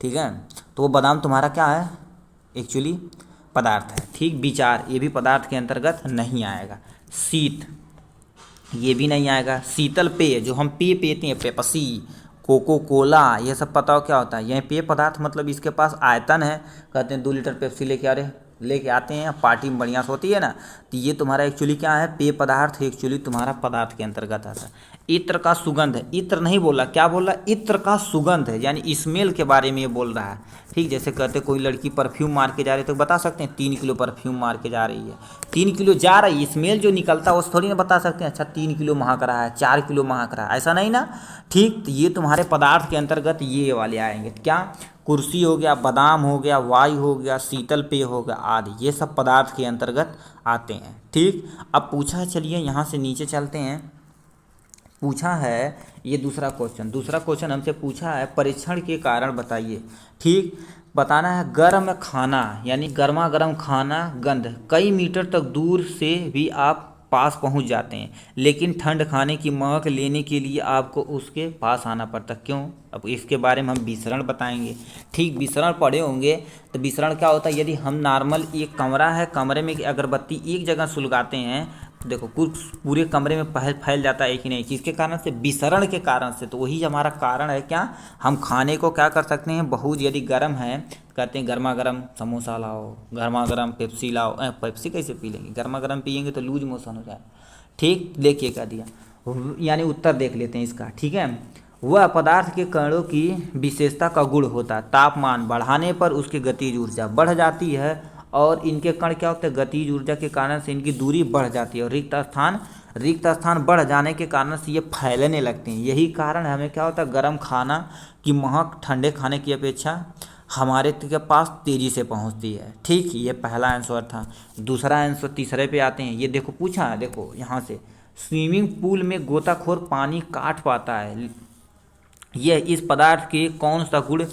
ठीक है, तो वो बादाम तुम्हारा क्या है, एक्चुअली पदार्थ है। ठीक, विचार, ये भी पदार्थ के अंतर्गत नहीं आएगा। शीत, ये भी नहीं आएगा। शीतल पेय, जो हम पेय पीते हैं, पेप्सी, कोको कोला, ये सब पता हो क्या होता है, यह पेय पदार्थ, मतलब इसके पास आयतन है। कहते हैं 2 लीटर पेप्सी लेके आते हैं, पार्टी में बढ़िया से होती है ना, तो ये तुम्हारा एक्चुअली क्या है, पेय पदार्थ एक्चुअली तुम्हारा पदार्थ के अंतर्गत आता है। इत्र का सुगंध है, इत्र नहीं बोला, क्या बोल रहा है, इत्र का सुगंध है, यानी स्मेल के बारे में ये बोल रहा है। ठीक, जैसे कहते कोई लड़की परफ्यूम मार के जा रही है तो बता सकते हैं 3 किलो परफ्यूम मार के जा रही है, 3 किलो जा रही है, स्मेल जो निकलता है उस थोड़ी ना बता सकते हैं अच्छा 3 किलो महक रहा है, 4 किलो महक रहा है, ऐसा नहीं ना। ठीक, तो ये तुम्हारे पदार्थ के अंतर्गत ये वाले आएंगे, क्या, कुर्सी हो गया, बादाम हो गया, वायु हो गया, शीतल पेय हो गया आदि, ये सब पदार्थ के अंतर्गत आते हैं। ठीक, अब पूछा है, चलिए यहाँ से नीचे चलते हैं, पूछा है ये दूसरा क्वेश्चन हमसे पूछा है, परीक्षण के कारण बताइए। ठीक, बताना है, गर्म खाना यानी गर्मा गर्म खाना, गंध कई मीटर तक दूर से भी आप पास पहुंच जाते हैं, लेकिन ठंड खाने की महक लेने के लिए आपको उसके पास आना पड़ता, क्यों, अब इसके बारे में हम विसरण बताएंगे। ठीक, विसरण पढ़े होंगे, तो विसरण क्या होता है, यदि हम नॉर्मल एक कमरा है, कमरे में अगरबत्ती एक जगह सुलगाते हैं तो देखो कुछ पूरे कमरे में फैल जाता है कि नहीं, किसके कारण से, विसरण के कारण से। तो वही हमारा कारण है, क्या, हम खाने को क्या कर सकते हैं, बहुत यदि गर्म है, कहते हैं गर्मा गर्म समोसा लाओ, गर्मा गर्म पेप्सी लाओ, पेप्सी कैसे पी लेंगे, गर्मा गर्म पियेंगे तो लूज मोशन हो जाए। ठीक, देखिए क्या दिया, यानी उत्तर देख लेते हैं इसका। ठीक है, वह पदार्थ के कणों की विशेषता का गुण होता है, तापमान बढ़ाने पर उसकी गतिज ऊर्जा बढ़ जाती है, और इनके कण क्या होते हैं, गतिज ऊर्जा के कारण से इनकी दूरी बढ़ जाती है, और रिक्त स्थान बढ़ जाने के कारण से ये फैलने लगते हैं। यही कारण है हमें क्या होता है, गर्म खाना की महक ठंडे खाने की अपेक्षा हमारे के पास तेज़ी से पहुंचती है। ठीक, ये पहला आंसर था। दूसरा आंसर तीसरे पे आते हैं, ये देखो पूछा है, देखो यहाँ से, स्विमिंग पूल में गोताखोर पानी काट पाता है, यह इस पदार्थ के कौन सा गुण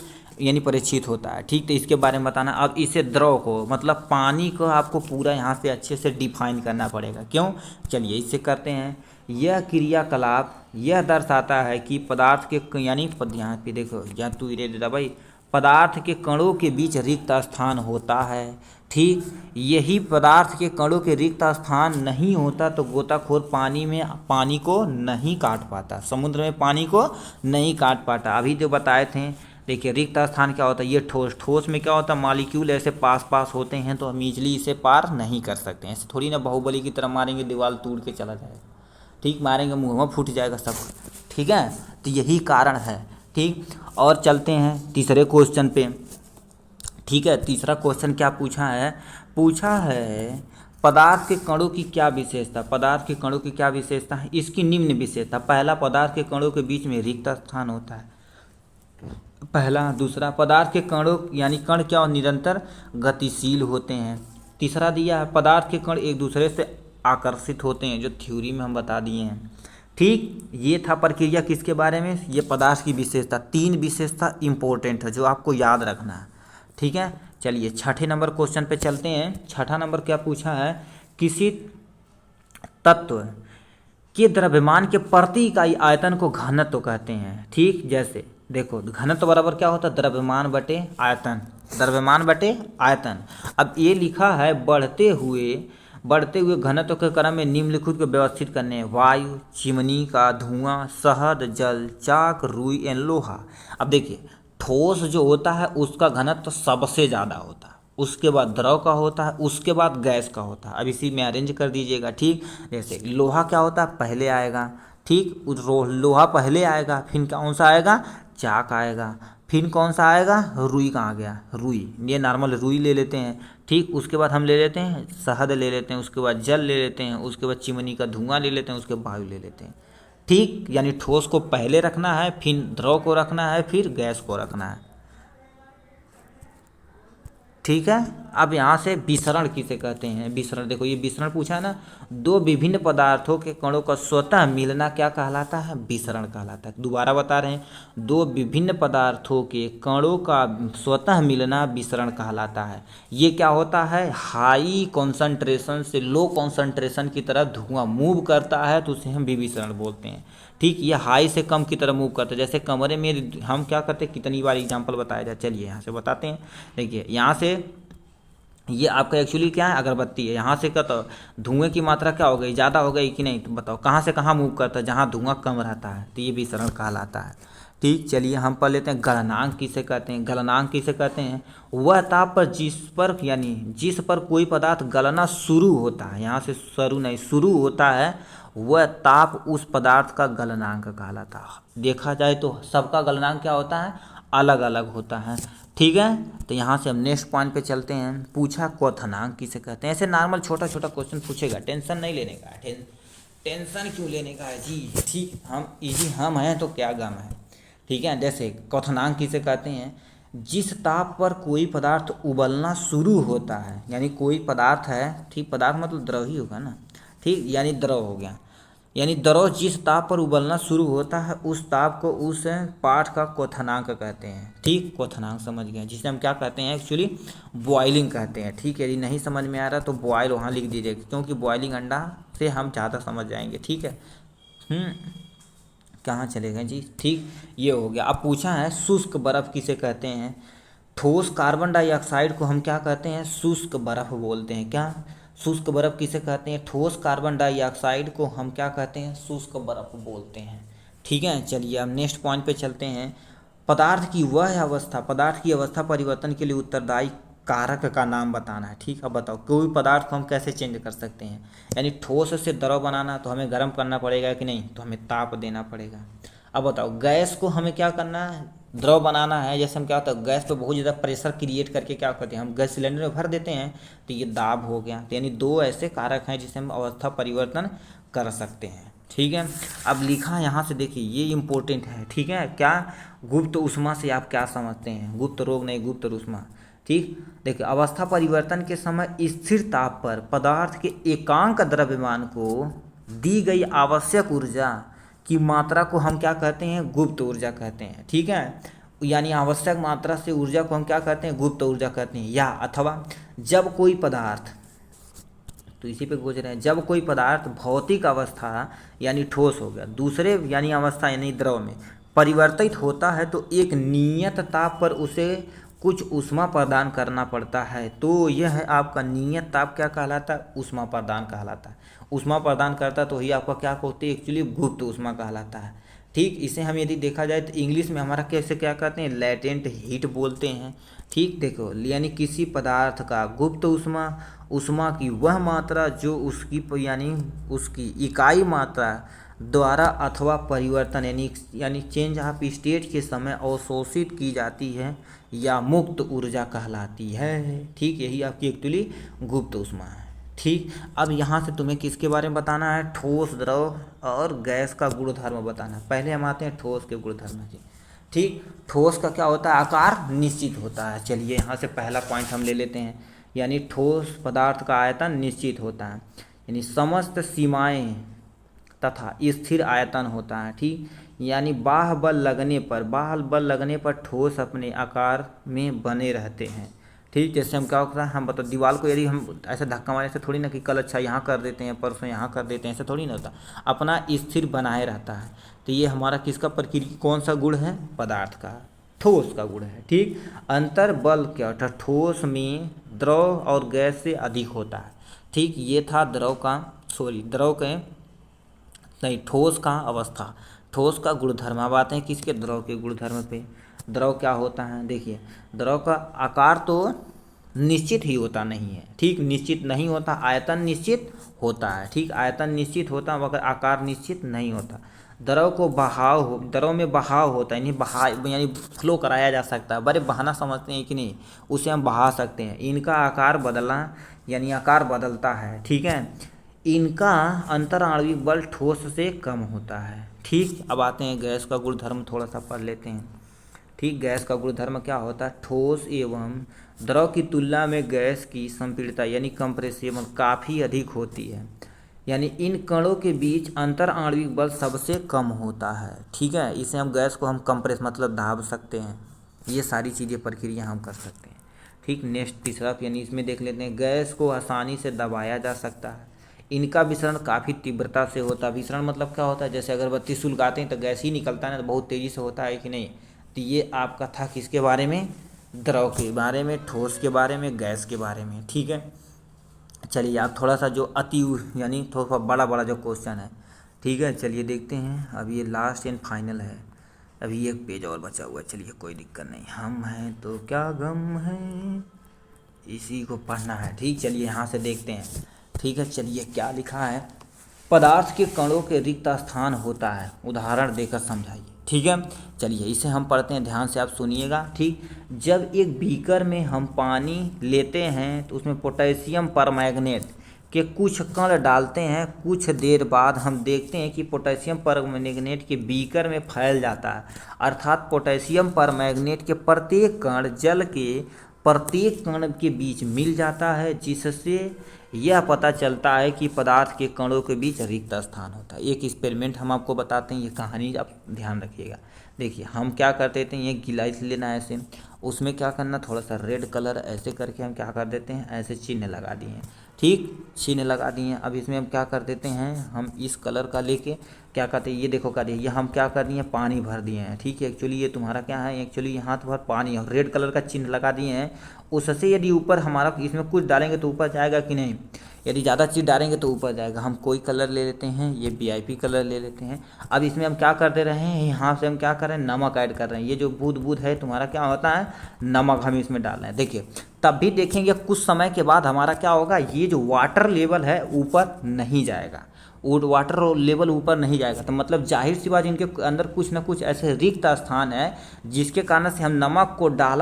यानी परीक्षित होता है। ठीक, तो इसके बारे में बताना। अब इसे द्रव को, मतलब पानी को आपको पूरा यहाँ से अच्छे से डिफाइन करना पड़ेगा, क्यों, चलिए इससे करते हैं। यह क्रियाकलाप यह दर्शाता है कि पदार्थ के, यानी यहाँ पे देखो, यहाँ तू इरे देता भाई, पदार्थ के कणों के बीच रिक्त स्थान होता है। ठीक, यही पदार्थ के कणों के रिक्त स्थान नहीं होता तो गोताखोर पानी में पानी को नहीं काट पाता, समुद्र में पानी को नहीं काट पाता। अभी जो बताए थे, देखिए रिक्त स्थान क्या होता है, ये ठोस में क्या होता है, मॉलिक्यूल ऐसे पास होते हैं तो हम इजली इसे पार नहीं कर सकते, ऐसे थोड़ी ना बाहुबली की तरह मारेंगे दीवार टूट के चला जाएगा। ठीक, मारेंगे मुँह में फूट जाएगा सब। ठीक है, तो यही कारण है। ठीक, और चलते हैं तीसरे क्वेश्चन पे। ठीक है, तीसरा क्वेश्चन क्या पूछा है? पूछा है पदार्थ के कणों की क्या विशेषता, पदार्थ के कणों की क्या विशेषता है, इसकी निम्न विशेषता। पहला, पदार्थ के कणों के बीच में रिक्त स्थान होता है, पहला। दूसरा, पदार्थ के कणों यानी कण क्या, निरंतर गतिशील होते हैं। तीसरा दिया है पदार्थ के कण एक दूसरे से आकर्षित होते हैं, जो थ्योरी में हम बता दिए हैं। ठीक, ये था प्रक्रिया किसके बारे में, ये पदार्थ की विशेषता। 3 विशेषता इंपॉर्टेंट है जो आपको याद रखना है। ठीक है, चलिए छठे नंबर क्वेश्चन पे चलते हैं। छठा नंबर क्या पूछा है? किसी तत्व के द्रव्यमान के प्रति इकाई आयतन को घनत्व कहते हैं। ठीक, जैसे देखो घनत्व बराबर क्या होता है, द्रव्यमान बटे आयतन, द्रव्यमान बटे आयतन। अब ये लिखा है बढ़ते हुए घनत्व के क्रम में निम्नलिखित को व्यवस्थित करने हैं: वायु, चिमनी का धुआं, शहद, जल, चाक, रुई एवं लोहा। अब देखिए ठोस जो होता है उसका घनत्व सबसे ज़्यादा होता है, उसके बाद द्रव का होता है, उसके बाद गैस का होता है। अब इसी में अरेंज कर दीजिएगा। ठीक, जैसे लोहा क्या होता है, पहले आएगा। ठीक, लोहा पहले आएगा, फिर कौन सा आएगा, चाक आएगा, फिर कौन सा आएगा, रुई कहाँ गया, रुई, ये नॉर्मल रुई ले लेते हैं। ठीक, उसके बाद हम ले लेते हैं शहद ले लेते हैं, उसके बाद जल ले लेते हैं, उसके बाद चिमनी का धुआं ले लेते हैं, उसके बाद वायु ले लेते हैं। ठीक, यानी ठोस को पहले रखना है, फिर द्रव को रखना है, फिर गैस को रखना है। ठीक है, अब यहाँ से विसरण किसे कहते हैं? विसरण, देखो ये विसरण पूछा है ना, दो विभिन्न पदार्थों के कणों का स्वतः मिलना क्या कहलाता है, विसरण कहलाता है। दोबारा बता रहे हैं, दो विभिन्न पदार्थों के कणों का स्वतः मिलना विसरण कहलाता है। ये क्या होता है, हाई कॉन्सेंट्रेशन से लो कॉन्सेंट्रेशन की तरफ धुआं मूव करता है तो उसे हम विविसरण बोलते हैं। ठीक, ये हाई से कम की तरफ मूव करता है। जैसे कमरे में हम क्या करते हैं, कितनी बार एग्जांपल बताया जाए, चलिए यहाँ से बताते हैं। देखिए यहाँ से ये आपका एक्चुअली क्या है, अगरबत्ती है। यहाँ से क्या तो धुएं की मात्रा क्या हो गई, ज़्यादा हो गई कि नहीं, तो बताओ कहाँ से कहाँ मूव करता है, जहाँ धुआं कम रहता है, तो ये विसरण कहलाता है। ठीक, चलिए हम पढ़ लेते हैं गलनांक किसे कहते हैं। गलनांक किसे कहते हैं, वह ताप पर जिस पर कोई पदार्थ गलना शुरू होता है, यहाँ से शुरू नहीं, शुरू होता है, वह ताप उस पदार्थ का गलनांक कहलाता है। देखा जाए तो सबका गलनांक क्या होता है, अलग अलग होता है। ठीक है, तो यहाँ से हम नेक्स्ट पॉइंट पे चलते हैं। पूछा क्वथनांक किसे कहते हैं। ऐसे नॉर्मल छोटा छोटा क्वेश्चन पूछेगा, टेंशन नहीं लेने का है। टेंशन क्यों लेने का है जी, ठीक, हम हैं तो क्या गम है। ठीक है, जैसे क्वथनांक किसे कहते हैं, जिस ताप पर कोई पदार्थ उबलना शुरू होता है, यानी कोई पदार्थ है, ठीक, पदार्थ मतलब द्रव ही होगा ना, ठीक, यानी द्रव हो गया, यानी द्रव जिस ताप पर उबलना शुरू होता है उस ताप को उस पाठ का क्वथनांक कहते हैं। ठीक, क्वथनांक समझ गए, जिसे हम क्या कहते हैं, एक्चुअली बॉइलिंग कहते हैं। ठीक है, यदि नहीं समझ में आ रहा तो बॉयल वहाँ लिख दीजिएगा, क्योंकि बॉइलिंग अंडा से हम ज़्यादा समझ जाएंगे। ठीक है, कहाँ चले गए जी। ठीक, ये हो गया। अब पूछा है शुष्क बर्फ़ किसे कहते हैं। ठोस कार्बन डाइऑक्साइड को हम क्या कहते हैं, शुष्क बर्फ़ बोलते हैं। क्या, शुष्क बर्फ़ किसे कहते हैं, ठोस कार्बन डाइऑक्साइड को हम क्या कहते हैं, शुष्क बर्फ़ बोलते हैं। ठीक है, चलिए अब नेक्स्ट पॉइंट पे चलते हैं। पदार्थ की अवस्था परिवर्तन के लिए उत्तरदायी कारक का नाम बताना है। ठीक, अब बताओ कोई पदार्थ को हम कैसे चेंज कर सकते हैं, यानी ठोस से द्रव बनाना तो हमें गर्म करना पड़ेगा कि नहीं, तो हमें ताप देना पड़ेगा। अब बताओ गैस को हमें क्या करना है, द्रव बनाना है। जैसे हम क्या होता है, गैस पे बहुत ज़्यादा प्रेशर क्रिएट करके क्या करते हैं, हम गैस सिलेंडर में भर देते हैं, तो ये दाब हो गया। तो यानी दो ऐसे कारक हैं जिससे हम अवस्था परिवर्तन कर सकते हैं। ठीक है, अब लिखा यहाँ से देखिए, ये इम्पोर्टेंट है। ठीक है, क्या, गुप्त ऊष्मा से आप क्या समझते हैं, गुप्त रोग नहीं, गुप्त ऊष्मा। ठीक, देखिए अवस्था परिवर्तन के समय स्थिर ताप पर पदार्थ के एकांक द्रव्यमान को दी गई आवश्यक ऊर्जा की मात्रा को हम क्या कहते हैं, गुप्त ऊर्जा कहते हैं। ठीक है, यानी आवश्यक मात्रा से ऊर्जा को हम क्या कहते हैं, गुप्त ऊर्जा कहते हैं। या अथवा जब कोई पदार्थ, तो इसी पे पूछ रहे हैं, जब कोई पदार्थ भौतिक अवस्था यानी ठोस हो गया, दूसरे यानी अवस्था यानी द्रव में परिवर्तित होता है, तो एक नियत ताप पर उसे कुछ ऊष्मा प्रदान करना पड़ता है। तो यह है आपका नियत ताप क्या कहलाता है, ऊष्मा प्रदान कहलाता है। ऊष्मा प्रदान करता है तो ही आपका क्या होती है, एक्चुअली गुप्त ऊष्मा कहलाता है। ठीक, इसे हम यदि देखा जाए तो इंग्लिश में हमारा कैसे क्या कहते हैं, लैटेंट हीट बोलते हैं। ठीक, देखो यानी किसी पदार्थ का गुप्त ऊष्मा की वह मात्रा जो उसकी यानी उसकी इकाई मात्रा द्वारा अथवा परिवर्तन यानी चेंज ऑफ स्टेट के समय अवशोषित की जाती है या मुक्त ऊर्जा कहलाती है। ठीक, यही आपकी एक्चुअली गुप्त ऊष्मा है। ठीक, अब यहाँ से तुम्हें किसके बारे में बताना है, ठोस, द्रव और गैस का गुणधर्म बताना है। पहले हम आते हैं ठोस के गुणधर्म से। ठीक, ठोस का क्या होता है, आकार निश्चित होता है। चलिए यहाँ से पहला पॉइंट हम ले लेते हैं, यानी ठोस पदार्थ का आयतन निश्चित होता है, यानी समस्त सीमाएं तथा स्थिर आयतन होता है। ठीक, यानी बाह्य बल लगने पर ठोस अपने आकार में बने रहते हैं। ठीक, जैसे हम क्या होता है, हम बताओ दीवार को यदि हम ऐसे धक्का मारे से थोड़ी ना कि कल अच्छा यहाँ कर देते हैं, परसों यहाँ कर देते हैं, ऐसे थोड़ी ना होता, अपना स्थिर बनाए रहता है। तो ये हमारा किसका प्रक्रिया, कौन सा गुण है, पदार्थ का, ठोस का गुण है। ठीक, अंतर बल क्या होता है, ठोस में द्रव और गैस से अधिक होता है। ठीक, ये था द्रव के नहीं, ठोस का अवस्था, ठोस का गुणधर्म। अब आते हैं किसके, द्रव के गुणधर्म पे। द्रव क्या होता है, देखिए द्रव का आकार तो निश्चित ही होता नहीं है। ठीक, निश्चित नहीं होता, आयतन निश्चित होता है। ठीक, आयतन निश्चित होता है मगर आकार निश्चित नहीं होता। द्रव में बहाव होता है, यानी फ्लो कराया जा सकता है। बड़े बहाना समझते हैं कि नहीं, उसे हम बहा सकते हैं। इनका आकार आकार बदलता है। ठीक है, इनका अंतराण्विक बल ठोस से कम होता है। ठीक, अब आते हैं गैस का गुणधर्म, थोड़ा सा पढ़ लेते हैं। ठीक, गैस का गुणधर्म क्या होता है, ठोस एवं द्रव की तुलना में गैस की संपीड़ितता यानी कंप्रेसिबल काफ़ी अधिक होती है, यानी इन कणों के बीच अंतराण्विक बल सबसे कम होता है। ठीक है, इसे हम गैस को हम कंप्रेस मतलब दाब सकते हैं। ये सारी चीज़ें प्रक्रिया हम कर सकते हैं। ठीक, नेक्स्ट तीसरा यानी इसमें देख लेते हैं, गैस को आसानी से दबाया जा सकता है। इनका विसरण काफ़ी तीव्रता से होता है। विसरण मतलब क्या होता है, जैसे अगरबत्ती सुलगाते हैं तो गैस ही निकलता है ना, तो बहुत तेज़ी से होता है कि नहीं। तो ये आपका था किसके बारे में, द्रव के बारे में, ठोस के बारे में, गैस के बारे में। ठीक है, चलिए आप थोड़ा सा जो यानी थोड़ा बड़ा जो क्वेश्चन है, ठीक है, चलिए देखते हैं। अब ये लास्ट एंड फाइनल है, अभी एक पेज और बचा हुआ है। चलिए कोई दिक्कत नहीं, हम हैं तो क्या गम है, इसी को पढ़ना है। ठीक, चलिए यहाँ से देखते हैं। ठीक है, चलिए क्या लिखा है, पदार्थ के कणों के रिक्त स्थान होता है, उदाहरण देकर समझाइए। ठीक है, चलिए इसे हम पढ़ते हैं, ध्यान से आप सुनिएगा। ठीक, जब एक बीकर में हम पानी लेते हैं तो उसमें पोटेशियम परमैंगनेट के कुछ कण डालते हैं। कुछ देर बाद हम देखते हैं कि पोटेशियम परमैंगनेट के बीकर में फैल जाता है, अर्थात पोटेशियम परमैंगनेट के प्रत्येक कण जल के प्रत्येक कण के बीच मिल जाता है, जिससे यह पता चलता है कि पदार्थ के कणों के बीच रिक्त स्थान होता है। एक एक्सपेरिमेंट हम आपको बताते हैं, ये कहानी आप ध्यान रखिएगा। देखिए हम क्या करते थे, ये गिलास लेना है ऐसे, उसमें क्या करना, थोड़ा सा रेड कलर ऐसे करके हम क्या कर देते हैं, ऐसे चिन्ह लगा दिए हैं। ठीक, चिन्ह लगा दिए। अब इसमें हम क्या कर देते हैं, हम इस कलर का लेके क्या करते हैं, ये देखो कर दिए, ये हम क्या कर दिए हैं, पानी भर दिए हैं। ठीक है, एक्चुअली ये तुम्हारा क्या है, एक्चुअली यहाँ तो भर पानी है, रेड कलर का चिन्ह लगा दिए हैं। उससे यदि ऊपर हमारा इसमें कुछ डालेंगे तो ऊपर जाएगा कि नहीं, यदि ज़्यादा चीज़ डालेंगे तो ऊपर जाएगा। हम कोई कलर ले लेते हैं, ये VIP कलर ले लेते हैं। अब इसमें हम क्या कर दे रहे हैं, यहाँ से हम क्या कर रहे हैं, नमक ऐड कर रहे हैं। ये जो बूंद बूंद है तुम्हारा क्या होता है, नमक हम इसमें डाल रहे हैं। देखिए तब भी देखेंगे कुछ समय के बाद हमारा क्या होगा, ये जो वाटर लेवल है ऊपर नहीं जाएगा, वाटर लेवल ऊपर नहीं जाएगा। तो मतलब जाहिर सी बात इनके अंदर कुछ ना कुछ ऐसे रिक्त स्थान है, जिसके कारण से हम नमक को डाल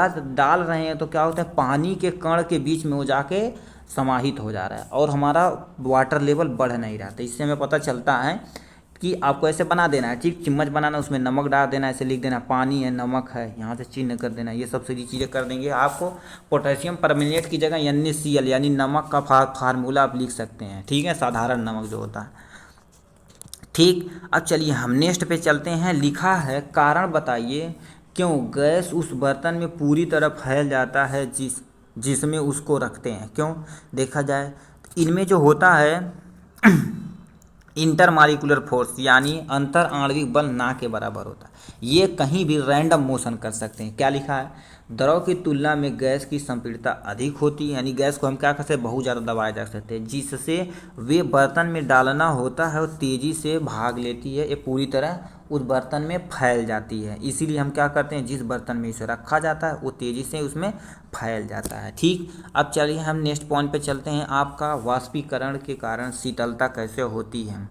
रहे हैं तो क्या होता है, पानी के कण के बीच में वो जाके समाहित हो जा रहा है और हमारा वाटर लेवल बढ़ नहीं रहा। तो इससे हमें पता चलता है कि आपको ऐसे बना देना है। ठीक, चम्मच बनाना, उसमें नमक डाल देना, ऐसे लिख देना पानी है, नमक है, यहाँ से चिन्ह कर देना। ये सब सारी चीज़ें कर देंगे। आपको पोटेशियम परमैंगनेट की जगह NaCl यानी नमक का फार्मूला आप लिख सकते हैं। ठीक है, साधारण नमक जो होता है। ठीक, अब चलिए हम नेक्स्ट पे चलते हैं। लिखा है, कारण बताइए क्यों गैस उस बर्तन में पूरी तरह फैल जाता है जिसमें उसको रखते हैं। क्यों, देखा जाए इनमें जो होता है इंटरमालिकुलर फोर्स यानी अंतर आणविक बल ना के बराबर होता है। ये कहीं भी रैंडम मोशन कर सकते हैं। क्या लिखा है, द्रव की तुलना में गैस की संपीड़ितता अधिक होती है, यानी गैस को हम क्या कर सकते हैं, बहुत ज़्यादा दबाया जा सकते हैं, जिससे वे बर्तन में डालना होता है और तेज़ी से भाग लेती है, ये पूरी तरह उस बर्तन में फैल जाती है। इसीलिए हम क्या करते हैं, जिस बर्तन में इसे रखा जाता है वो तेज़ी से उसमें फैल जाता है। ठीक, अब चलिए हम नेक्स्ट पॉइंट पे चलते हैं। आपका वाष्पीकरण के कारण शीतलता कैसे होती है।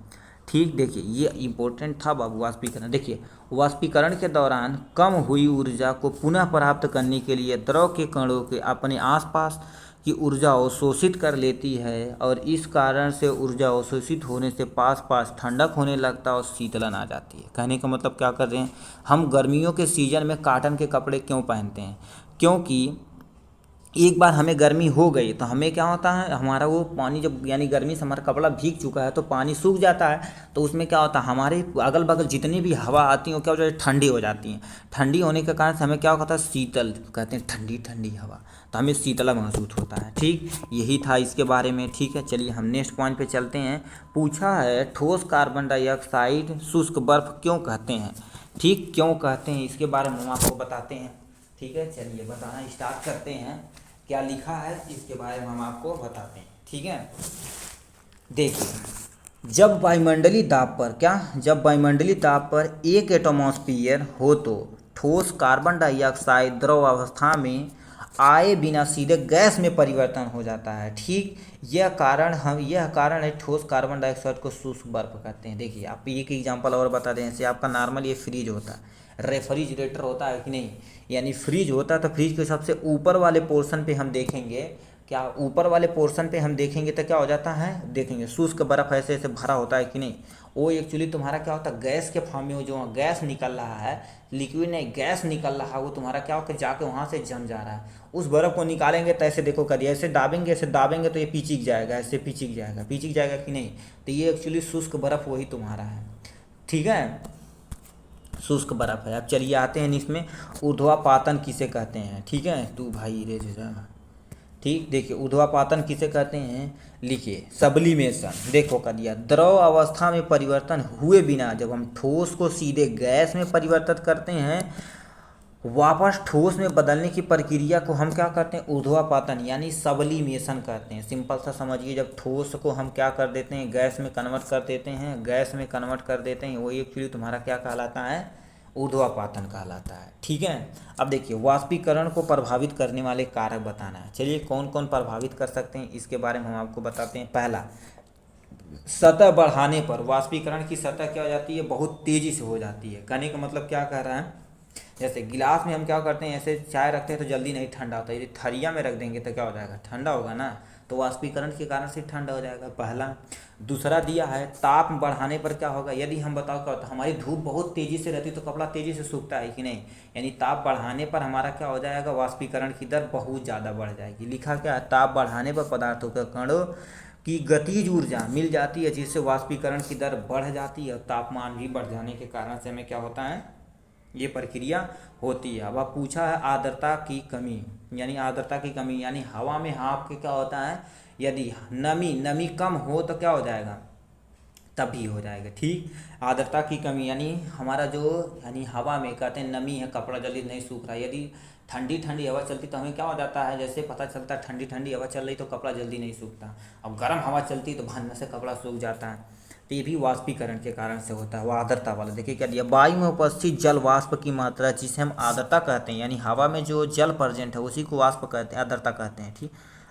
ठीक, देखिए ये इम्पोर्टेंट था बाबू वाष्पीकरण। देखिए वाष्पीकरण के दौरान कम हुई ऊर्जा को पुनः प्राप्त करने के लिए द्रव के कणों के अपने आसपास की ऊर्जा अवशोषित कर लेती है और इस कारण से ऊर्जा अवशोषित होने से पास पास ठंडक होने लगता है और शीतलन आ जाती है। कहने का मतलब क्या कर रहे हैं, हम गर्मियों के सीजन में कॉटन के कपड़े क्यों पहनते हैं, क्योंकि एक बार हमें गर्मी हो गई तो हमें क्या होता है, हमारा वो पानी जब यानी गर्मी से हमारा कपड़ा भीग चुका है तो पानी सूख जाता है, तो उसमें क्या होता है हमारे अगल बगल जितनी भी हवा आती है वो क्या हो जाती है, ठंडी हो जाती हैं। ठंडी होने के कारण से हमें क्या होता है, शीतल कहते हैं, ठंडी ठंडी हवा, तो हमें शीतला महसूस होता है। ठीक, यही था इसके बारे में। ठीक है, चलिए हम नेक्स्ट पॉइंट पे चलते हैं। पूछा है ठोस कार्बन डाइऑक्साइड शुष्क बर्फ क्यों कहते हैं। ठीक, क्यों कहते हैं इसके बारे में हम आपको बताते हैं। ठीक है, चलिए बताना स्टार्ट करते हैं। क्या लिखा है इसके बारे में हम आपको बताते हैं। ठीक है, देखिए जब वायुमंडलीय दाब पर जब वायुमंडलीय दाब पर 1 एटमॉस्फेयर हो तो ठोस कार्बन डाइऑक्साइड द्रव अवस्था में आए बिना सीधे गैस में परिवर्तन हो जाता है। ठीक, यह कारण है ठोस कार्बन डाइऑक्साइड को शुष्क बर्फ कहते हैं। देखिए आप एक एग्जांपल और बता दें, जैसे आपका नॉर्मल ये फ्रिज होता है, रेफ्रिजरेटर होता है कि नहीं, यानी फ्रिज होता है, तो फ्रिज के सबसे ऊपर वाले पोर्शन पे हम देखेंगे, क्या ऊपर वाले पोर्शन पे हम देखेंगे तो क्या हो जाता है, देखेंगे शुष्क बर्फ ऐसे ऐसे भरा होता है कि नहीं। वो एक्चुअली तुम्हारा क्या होता है, गैस के फॉर्म में जो गैस निकल रहा है, लिक्विड नहीं गैस निकल रहा है, वो तुम्हारा क्या होकर जाके वहाँ से जम जा रहा है। उस बर्फ को निकालेंगे तो ऐसे देखो करिए, ऐसे दाबेंगे तो ये पिचिक जाएगा, ऐसे पिचिक जाएगा कि नहीं, तो ये एक्चुअली शुष्क बर्फ वही तुम्हारा है। ठीक है, शुष्क बर्फ है। अब चलिए आते हैं इसमें, ऊर्ध्वापातन किसे कहते हैं। ठीक है, तू भाई रे जा। ठीक, देखिए ऊर्ध्वापातन किसे कहते हैं, लिखिए सब्लिमेशन। देखो कर दिया, द्रव अवस्था में परिवर्तन हुए बिना जब हम ठोस को सीधे गैस में परिवर्तित करते हैं, वापस ठोस में बदलने की प्रक्रिया को हम क्या करते हैं, ऊर्ध्वापातन यानी सब्लिमेशन कहते हैं। सिंपल सा समझिए, जब ठोस को हम क्या कर देते हैं, गैस में कन्वर्ट कर देते हैं, वही एक्चुअली तुम्हारा क्या कहलाता है, ऊर्ध्वापातन कहलाता है। ठीक है, अब देखिए वाष्पीकरण को प्रभावित करने वाले कारक बताना है। चलिए कौन कौन प्रभावित कर सकते हैं इसके बारे में हम आपको बताते हैं। पहला, सतह बढ़ाने पर वाष्पीकरण की सतह क्या हो जाती है, बहुत तेजी से हो जाती है। कहने का मतलब क्या कह रहा है, जैसे गिलास में हम क्या करते हैं, ऐसे चाय रखते हैं तो जल्दी नहीं ठंडा होता, यदि थरिया में रख देंगे तो क्या हो जाएगा, ठंडा होगा ना, तो वाष्पीकरण के कारण से ठंडा हो जाएगा। पहला। दूसरा दिया है ताप बढ़ाने पर क्या होगा, यदि हम बताओ क्या होता है, हमारी धूप बहुत तेज़ी से रहती तो कपड़ा तेज़ी से सूखता है कि नहीं, यानी ताप बढ़ाने पर हमारा क्या हो जाएगा, वाष्पीकरण की दर बहुत ज़्यादा बढ़ जाएगी। लिखा क्या है, ताप बढ़ाने पर पदार्थों के कणों की गतिज ऊर्जा मिल जाती है, जिससे वाष्पीकरण की दर बढ़ जाती है और तापमान भी बढ़ जाने के कारण से हमें क्या होता है, ये प्रक्रिया होती है। अब पूछा है आर्द्रता की कमी, यानी हवा में आपके क्या होता है, यदि नमी कम हो तो क्या हो जाएगा, तभी हो जाएगा। ठीक, आर्द्रता की कमी यानी हमारा यानी हवा में कहते हैं नमी है, कपड़ा जल्दी नहीं सूख रहा है। यदि ठंडी ठंडी हवा चलती तो हमें क्या हो जाता है, जैसे पता चलता है ठंडी ठंडी हवा चल रही तो कपड़ा जल्दी नहीं सूखता। अब गर्म हवा चलती तो भनने से कपड़ा सूख जाता है। तो ये भी वाष्पीकरण के कारण से होता है। वो आर्द्रता वाला देखिए क्या दिया, वायु में उपस्थित जल वाष्प की मात्रा जिसे हम आर्द्रता कहते हैं, यानी हवा में जो जल प्रेजेंट है उसी को वाष्प कहते हैं, आर्द्रता कहते हैं। ठीक,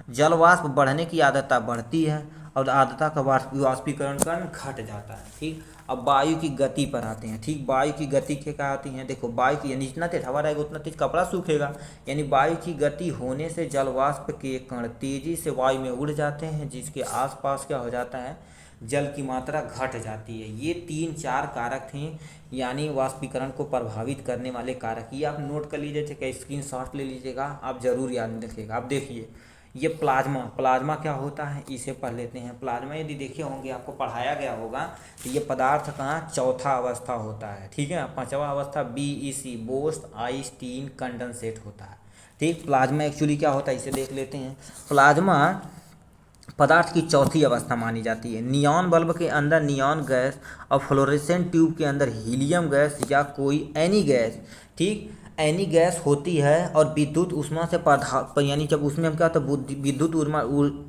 जल वाष्प बढ़ने की आर्द्रता बढ़ती है और आर्द्रता का वाष्पीकरण घट जाता है। ठीक, अब वायु की गति पर आते हैं। ठीक, वायु की गति क्या आती है, देखो वायु की यानी जितना तेज हवा रहेगा उतना तेज कपड़ा सूखेगा, यानी वायु की गति होने से जल वाष्प के कण तेजी से वायु में उड़ जाते हैं, जिसके आसपास क्या हो जाता है, जल की मात्रा घट जाती है। ये 3-4 कारक थे यानी वाष्पीकरण को प्रभावित करने वाले कारक। ये आप नोट कर लीजिए, चाहे स्क्रीनशॉट ले लीजिएगा, आप जरूर याद रखिएगा। आप देखिए ये प्लाज्मा क्या होता है, इसे पढ़ लेते हैं। प्लाज्मा यदि देखे होंगे, आपको पढ़ाया गया होगा, तो ये पदार्थ का चौथा अवस्था होता है। ठीक है, पांचवा अवस्था BEC बोस्ट आइंस्टीन कंडेंसेट होता है। ठीक, प्लाज्मा एक्चुअली क्या होता है इसे देख लेते हैं। प्लाज्मा पदार्थ की चौथी अवस्था मानी जाती है। नियॉन बल्ब के अंदर नियॉन गैस और फ्लोरेसेंट ट्यूब के अंदर हीलियम गैस या कोई एनी गैस, ठीक, एनी गैस होती है और विद्युत उष्मा से यानी जब उसमें हम क्या होता है, विद्युत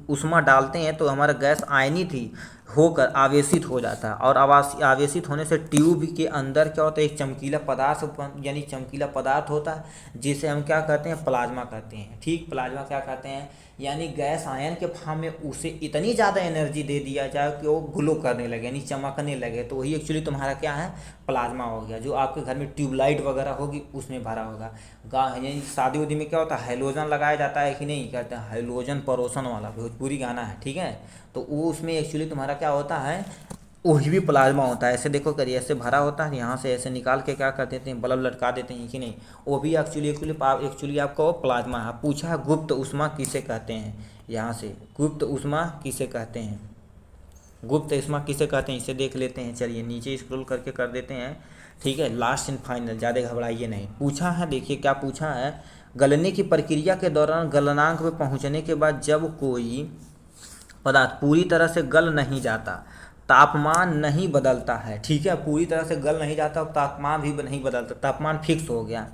उष्मा डालते हैं तो हमारा गैस आयनी थी, होकर आवेशित हो जाता है, और आवेशित होने से ट्यूब के अंदर क्या होता है, एक चमकीला पदार्थ यानी चमकीला पदार्थ होता है, जिसे हम क्या कहते हैं, प्लाज्मा कहते हैं। ठीक, प्लाज्मा क्या कहते हैं, यानी गैस आयन के फॉर्म में उसे इतनी ज़्यादा एनर्जी दे दिया जाए कि वो ग्लो करने लगे यानी चमकने लगे, तो वही एक्चुअली तुम्हारा क्या है, प्लाज्मा हो गया। जो आपके घर में ट्यूबलाइट वगैरह होगी उसमें भरा होगा। यानी शादी उदी में क्या होता है, हैलोजन लगाया जाता है कि नहीं, कहते हैं हैलोजन परोसन वाला भोजपुरी गाना है, ठीक है। तो वो उसमें एक्चुअली तुम्हारा क्या होता है, वही भी प्लाज्मा होता है। ऐसे देखो करिए, ऐसे भरा होता है, यहाँ से ऐसे निकाल के क्या कर देते हैं, बल्ब लटका देते हैं कि नहीं, वो भी एक्चुअली आपका वो प्लाज्मा है। पूछा है गुप्त ऊष्मा किसे कहते हैं, यहाँ से गुप्त ऊष्मा किसे कहते हैं, गुप्त ऊष्मा किसे कहते हैं, इसे देख लेते हैं। चलिए नीचे स्क्रॉल करके कर देते हैं, ठीक है। लास्ट एंड फाइनल, ज़्यादा घबराइए नहीं। पूछा है, देखिए क्या पूछा है, गलने की प्रक्रिया के दौरान गलनांक में पहुँचने के बाद जब कोई पदार्थ पूरी तरह से गल नहीं जाता, तापमान नहीं बदलता है, ठीक है, पूरी तरह से गल नहीं जाता और तापमान भी नहीं बदलता, तापमान फिक्स हो गया,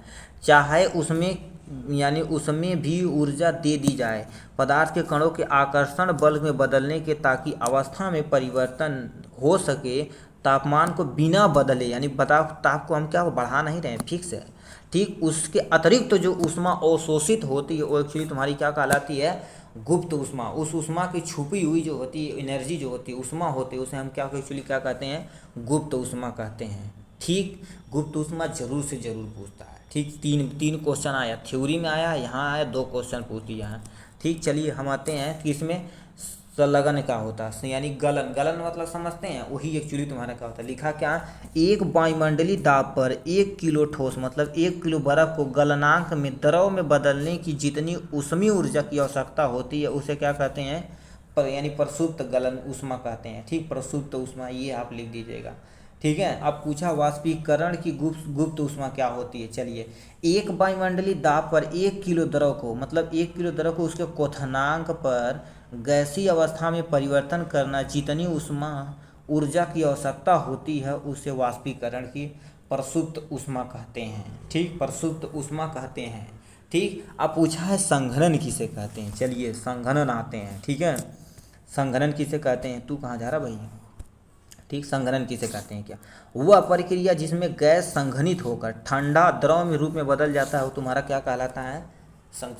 चाहे उसमें यानी उसमें भी ऊर्जा दे दी जाए पदार्थ के कणों के आकर्षण बल में बदलने के, ताकि अवस्था में परिवर्तन हो सके, तापमान को बिना बदले, यानी बताओ ताप को हम क्या बढ़ा नहीं रहे हैं, फिक्स है। ठीक, उसके अतिरिक्त तो जो ऊष्मा अवशोषित होती है वो एक्चुअली तुम्हारी क्या कहलाती है, गुप्त ऊष्मा। उस ऊष्मा की छुपी हुई जो होती है एनर्जी, जो होती है ऊष्मा होती है, उसे हम क्या एक्चुअली क्या कहते हैं, गुप्त ऊष्मा कहते हैं। ठीक, गुप्त ऊष्मा जरूर से जरूर पूछता है। ठीक, तीन तीन क्वेश्चन आया, थ्योरी में आया, यहाँ आया, 2 क्वेश्चन पूछ दिया है। ठीक, चलिए हम आते हैं कि इसमें संलग्न क्या होता है, यानी गलन। गलन मतलब समझते हैं, वही एक्चुअली तुम्हारा क्या होता है। लिखा क्या, एक वायुमंडलीय दाब पर 1 किलो ठोस मतलब 1 किलो बर्फ को गलनांक में द्रव में बदलने की जितनी ऊष्मीय ऊर्जा की आवश्यकता होती है उसे क्या कहते हैं, यानी प्रसुप्त गलन ऊष्मा कहते हैं। ठीक, प्रसुप्त ऊष्मा, ये आप लिख दीजिएगा। ठीक है, अब पूछा वाष्पीकरण की गुप्त ऊष्मा क्या होती है। चलिए, एक वायुमंडलीय दाब पर 1 किलो द्रव को मतलब 1 किलो द्रव को उसके क्वथनांक पर गैसीय अवस्था में परिवर्तन करना जितनी ऊष्मा ऊर्जा की आवश्यकता होती है उसे वाष्पीकरण की प्रसुप्त ऊष्मा कहते हैं। ठीक, प्रसुप्त ऊष्मा कहते हैं। ठीक, अब पूछा है संघनन किसे कहते हैं। चलिए संघनन आते हैं, ठीक है। संघनन किसे कहते हैं, तू कहाँ जा रहा भाई। ठीक, संघनन किसे कहते हैं, क्या वह प्रक्रिया जिसमें गैस संघनित होकर ठंडा द्रव में रूप में बदल जाता है वो तुम्हारा क्या कहलाता है,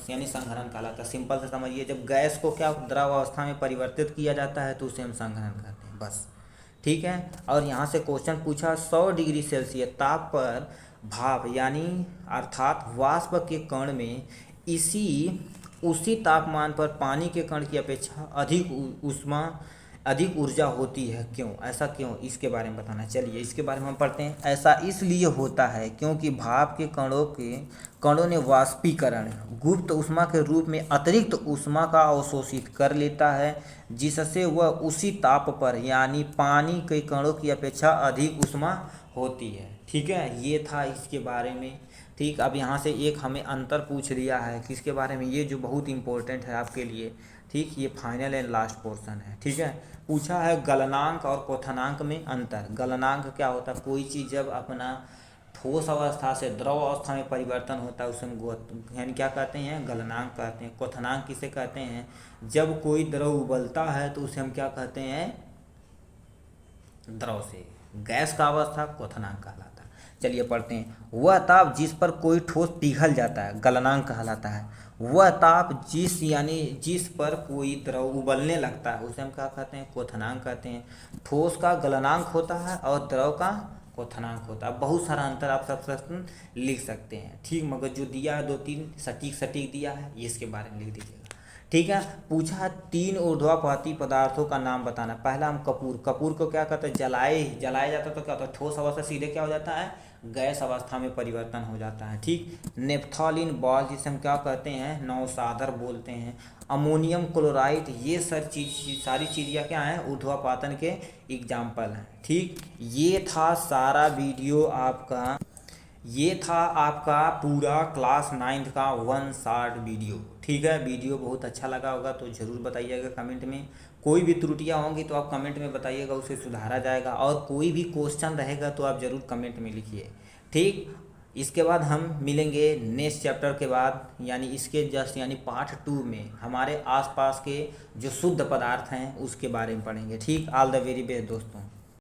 यानी संघनन कहलाता है। सिंपल से समझिए, जब गैस को क्या द्रव अवस्था में परिवर्तित किया जाता है तो उसे हम संघनन कहते हैं, बस। ठीक है, और यहाँ से क्वेश्चन पूछा 100 डिग्री सेल्सियस ताप पर भाप यानी अर्थात वाष्प के कण में उसी तापमान पर पानी के कण की अपेक्षा अधिक ऊर्जा होती है, क्यों, ऐसा क्यों, इसके बारे में बताना। चलिए इसके बारे में हम पढ़ते हैं। ऐसा इसलिए होता है क्योंकि भाप के कणों ने वाष्पीकरण गुप्त ऊष्मा के रूप में अतिरिक्त ऊष्मा का अवशोषित कर लेता है, जिससे वह उसी ताप पर यानी पानी के कणों की अपेक्षा अधिक ऊष्मा होती है। ठीक है, ये था इसके बारे में। ठीक, अब यहाँ से एक हमें अंतर पूछ लिया है किसके बारे में, ये जो बहुत इंपॉर्टेंट है आपके लिए। ठीक, ये फाइनल एंड लास्ट पोर्शन है। ठीक है, पूछा है गलनांक और क्वथनांक में अंतर। गलनांक क्या होता है, कोई चीज़ जब अपना ठोस अवस्था से द्रव अवस्था में परिवर्तन होता है उसे हम यानी क्या कहते हैं, गलनांक कहते हैं। क्वथनांक किसे कहते हैं, जब कोई द्रव उबलता है तो उसे हम क्या कहते हैं, द्रव से गैस का अवस्था क्वथनांक कहलाता है। चलिए पढ़ते हैं। वह ताप जिस पर कोई ठोस पिघल जाता है गलनांक कहलाता है। वह ताप जिस पर कोई द्रव उबलने लगता है उसे हम क्या कहते हैं, क्वथनांक कहते हैं। ठोस का गलनांक होता है और द्रव का क्वथनांक होता है। बहुत सारा अंतर आप सब लिख सकते हैं। ठीक, मगर जो दिया है 2-3 सटीक दिया है, ये इसके बारे में लिख दीजिएगा। ठीक है, पूछा 3 ऊर्ध्वापाती पदार्थों का नाम बताना। पहला हम कपूर को क्या कहते हैं, जलाया जाता है तो क्या होता है, ठोस अवस्था सीधे क्या हो जाता है, गैस अवस्था में परिवर्तन हो जाता है। ठीक, नेफ्थलीन बॉल जिसे हम क्या कहते हैं, नौसादर बोलते हैं। अमोनियम क्लोराइड, ये सारी चीज़ें क्या हैं, ऊर्ध्वापातन के एग्जाम्पल हैं। ठीक, ये था सारा वीडियो आपका, ये था आपका पूरा क्लास 9th का 1 शॉर्ट वीडियो। ठीक है, वीडियो बहुत अच्छा लगा होगा तो ज़रूर बताइएगा कमेंट में। कोई भी त्रुटियां होंगी तो आप कमेंट में बताइएगा, उसे सुधारा जाएगा। और कोई भी क्वेश्चन रहेगा तो आप ज़रूर कमेंट में लिखिए। ठीक, इसके बाद हम मिलेंगे नेक्स्ट चैप्टर के बाद, यानी इसके जस्ट यानी पार्ट 2 में हमारे आसपास के जो शुद्ध पदार्थ हैं उसके बारे में पढ़ेंगे। ठीक, ऑल द वेरी बेस्ट दोस्तों।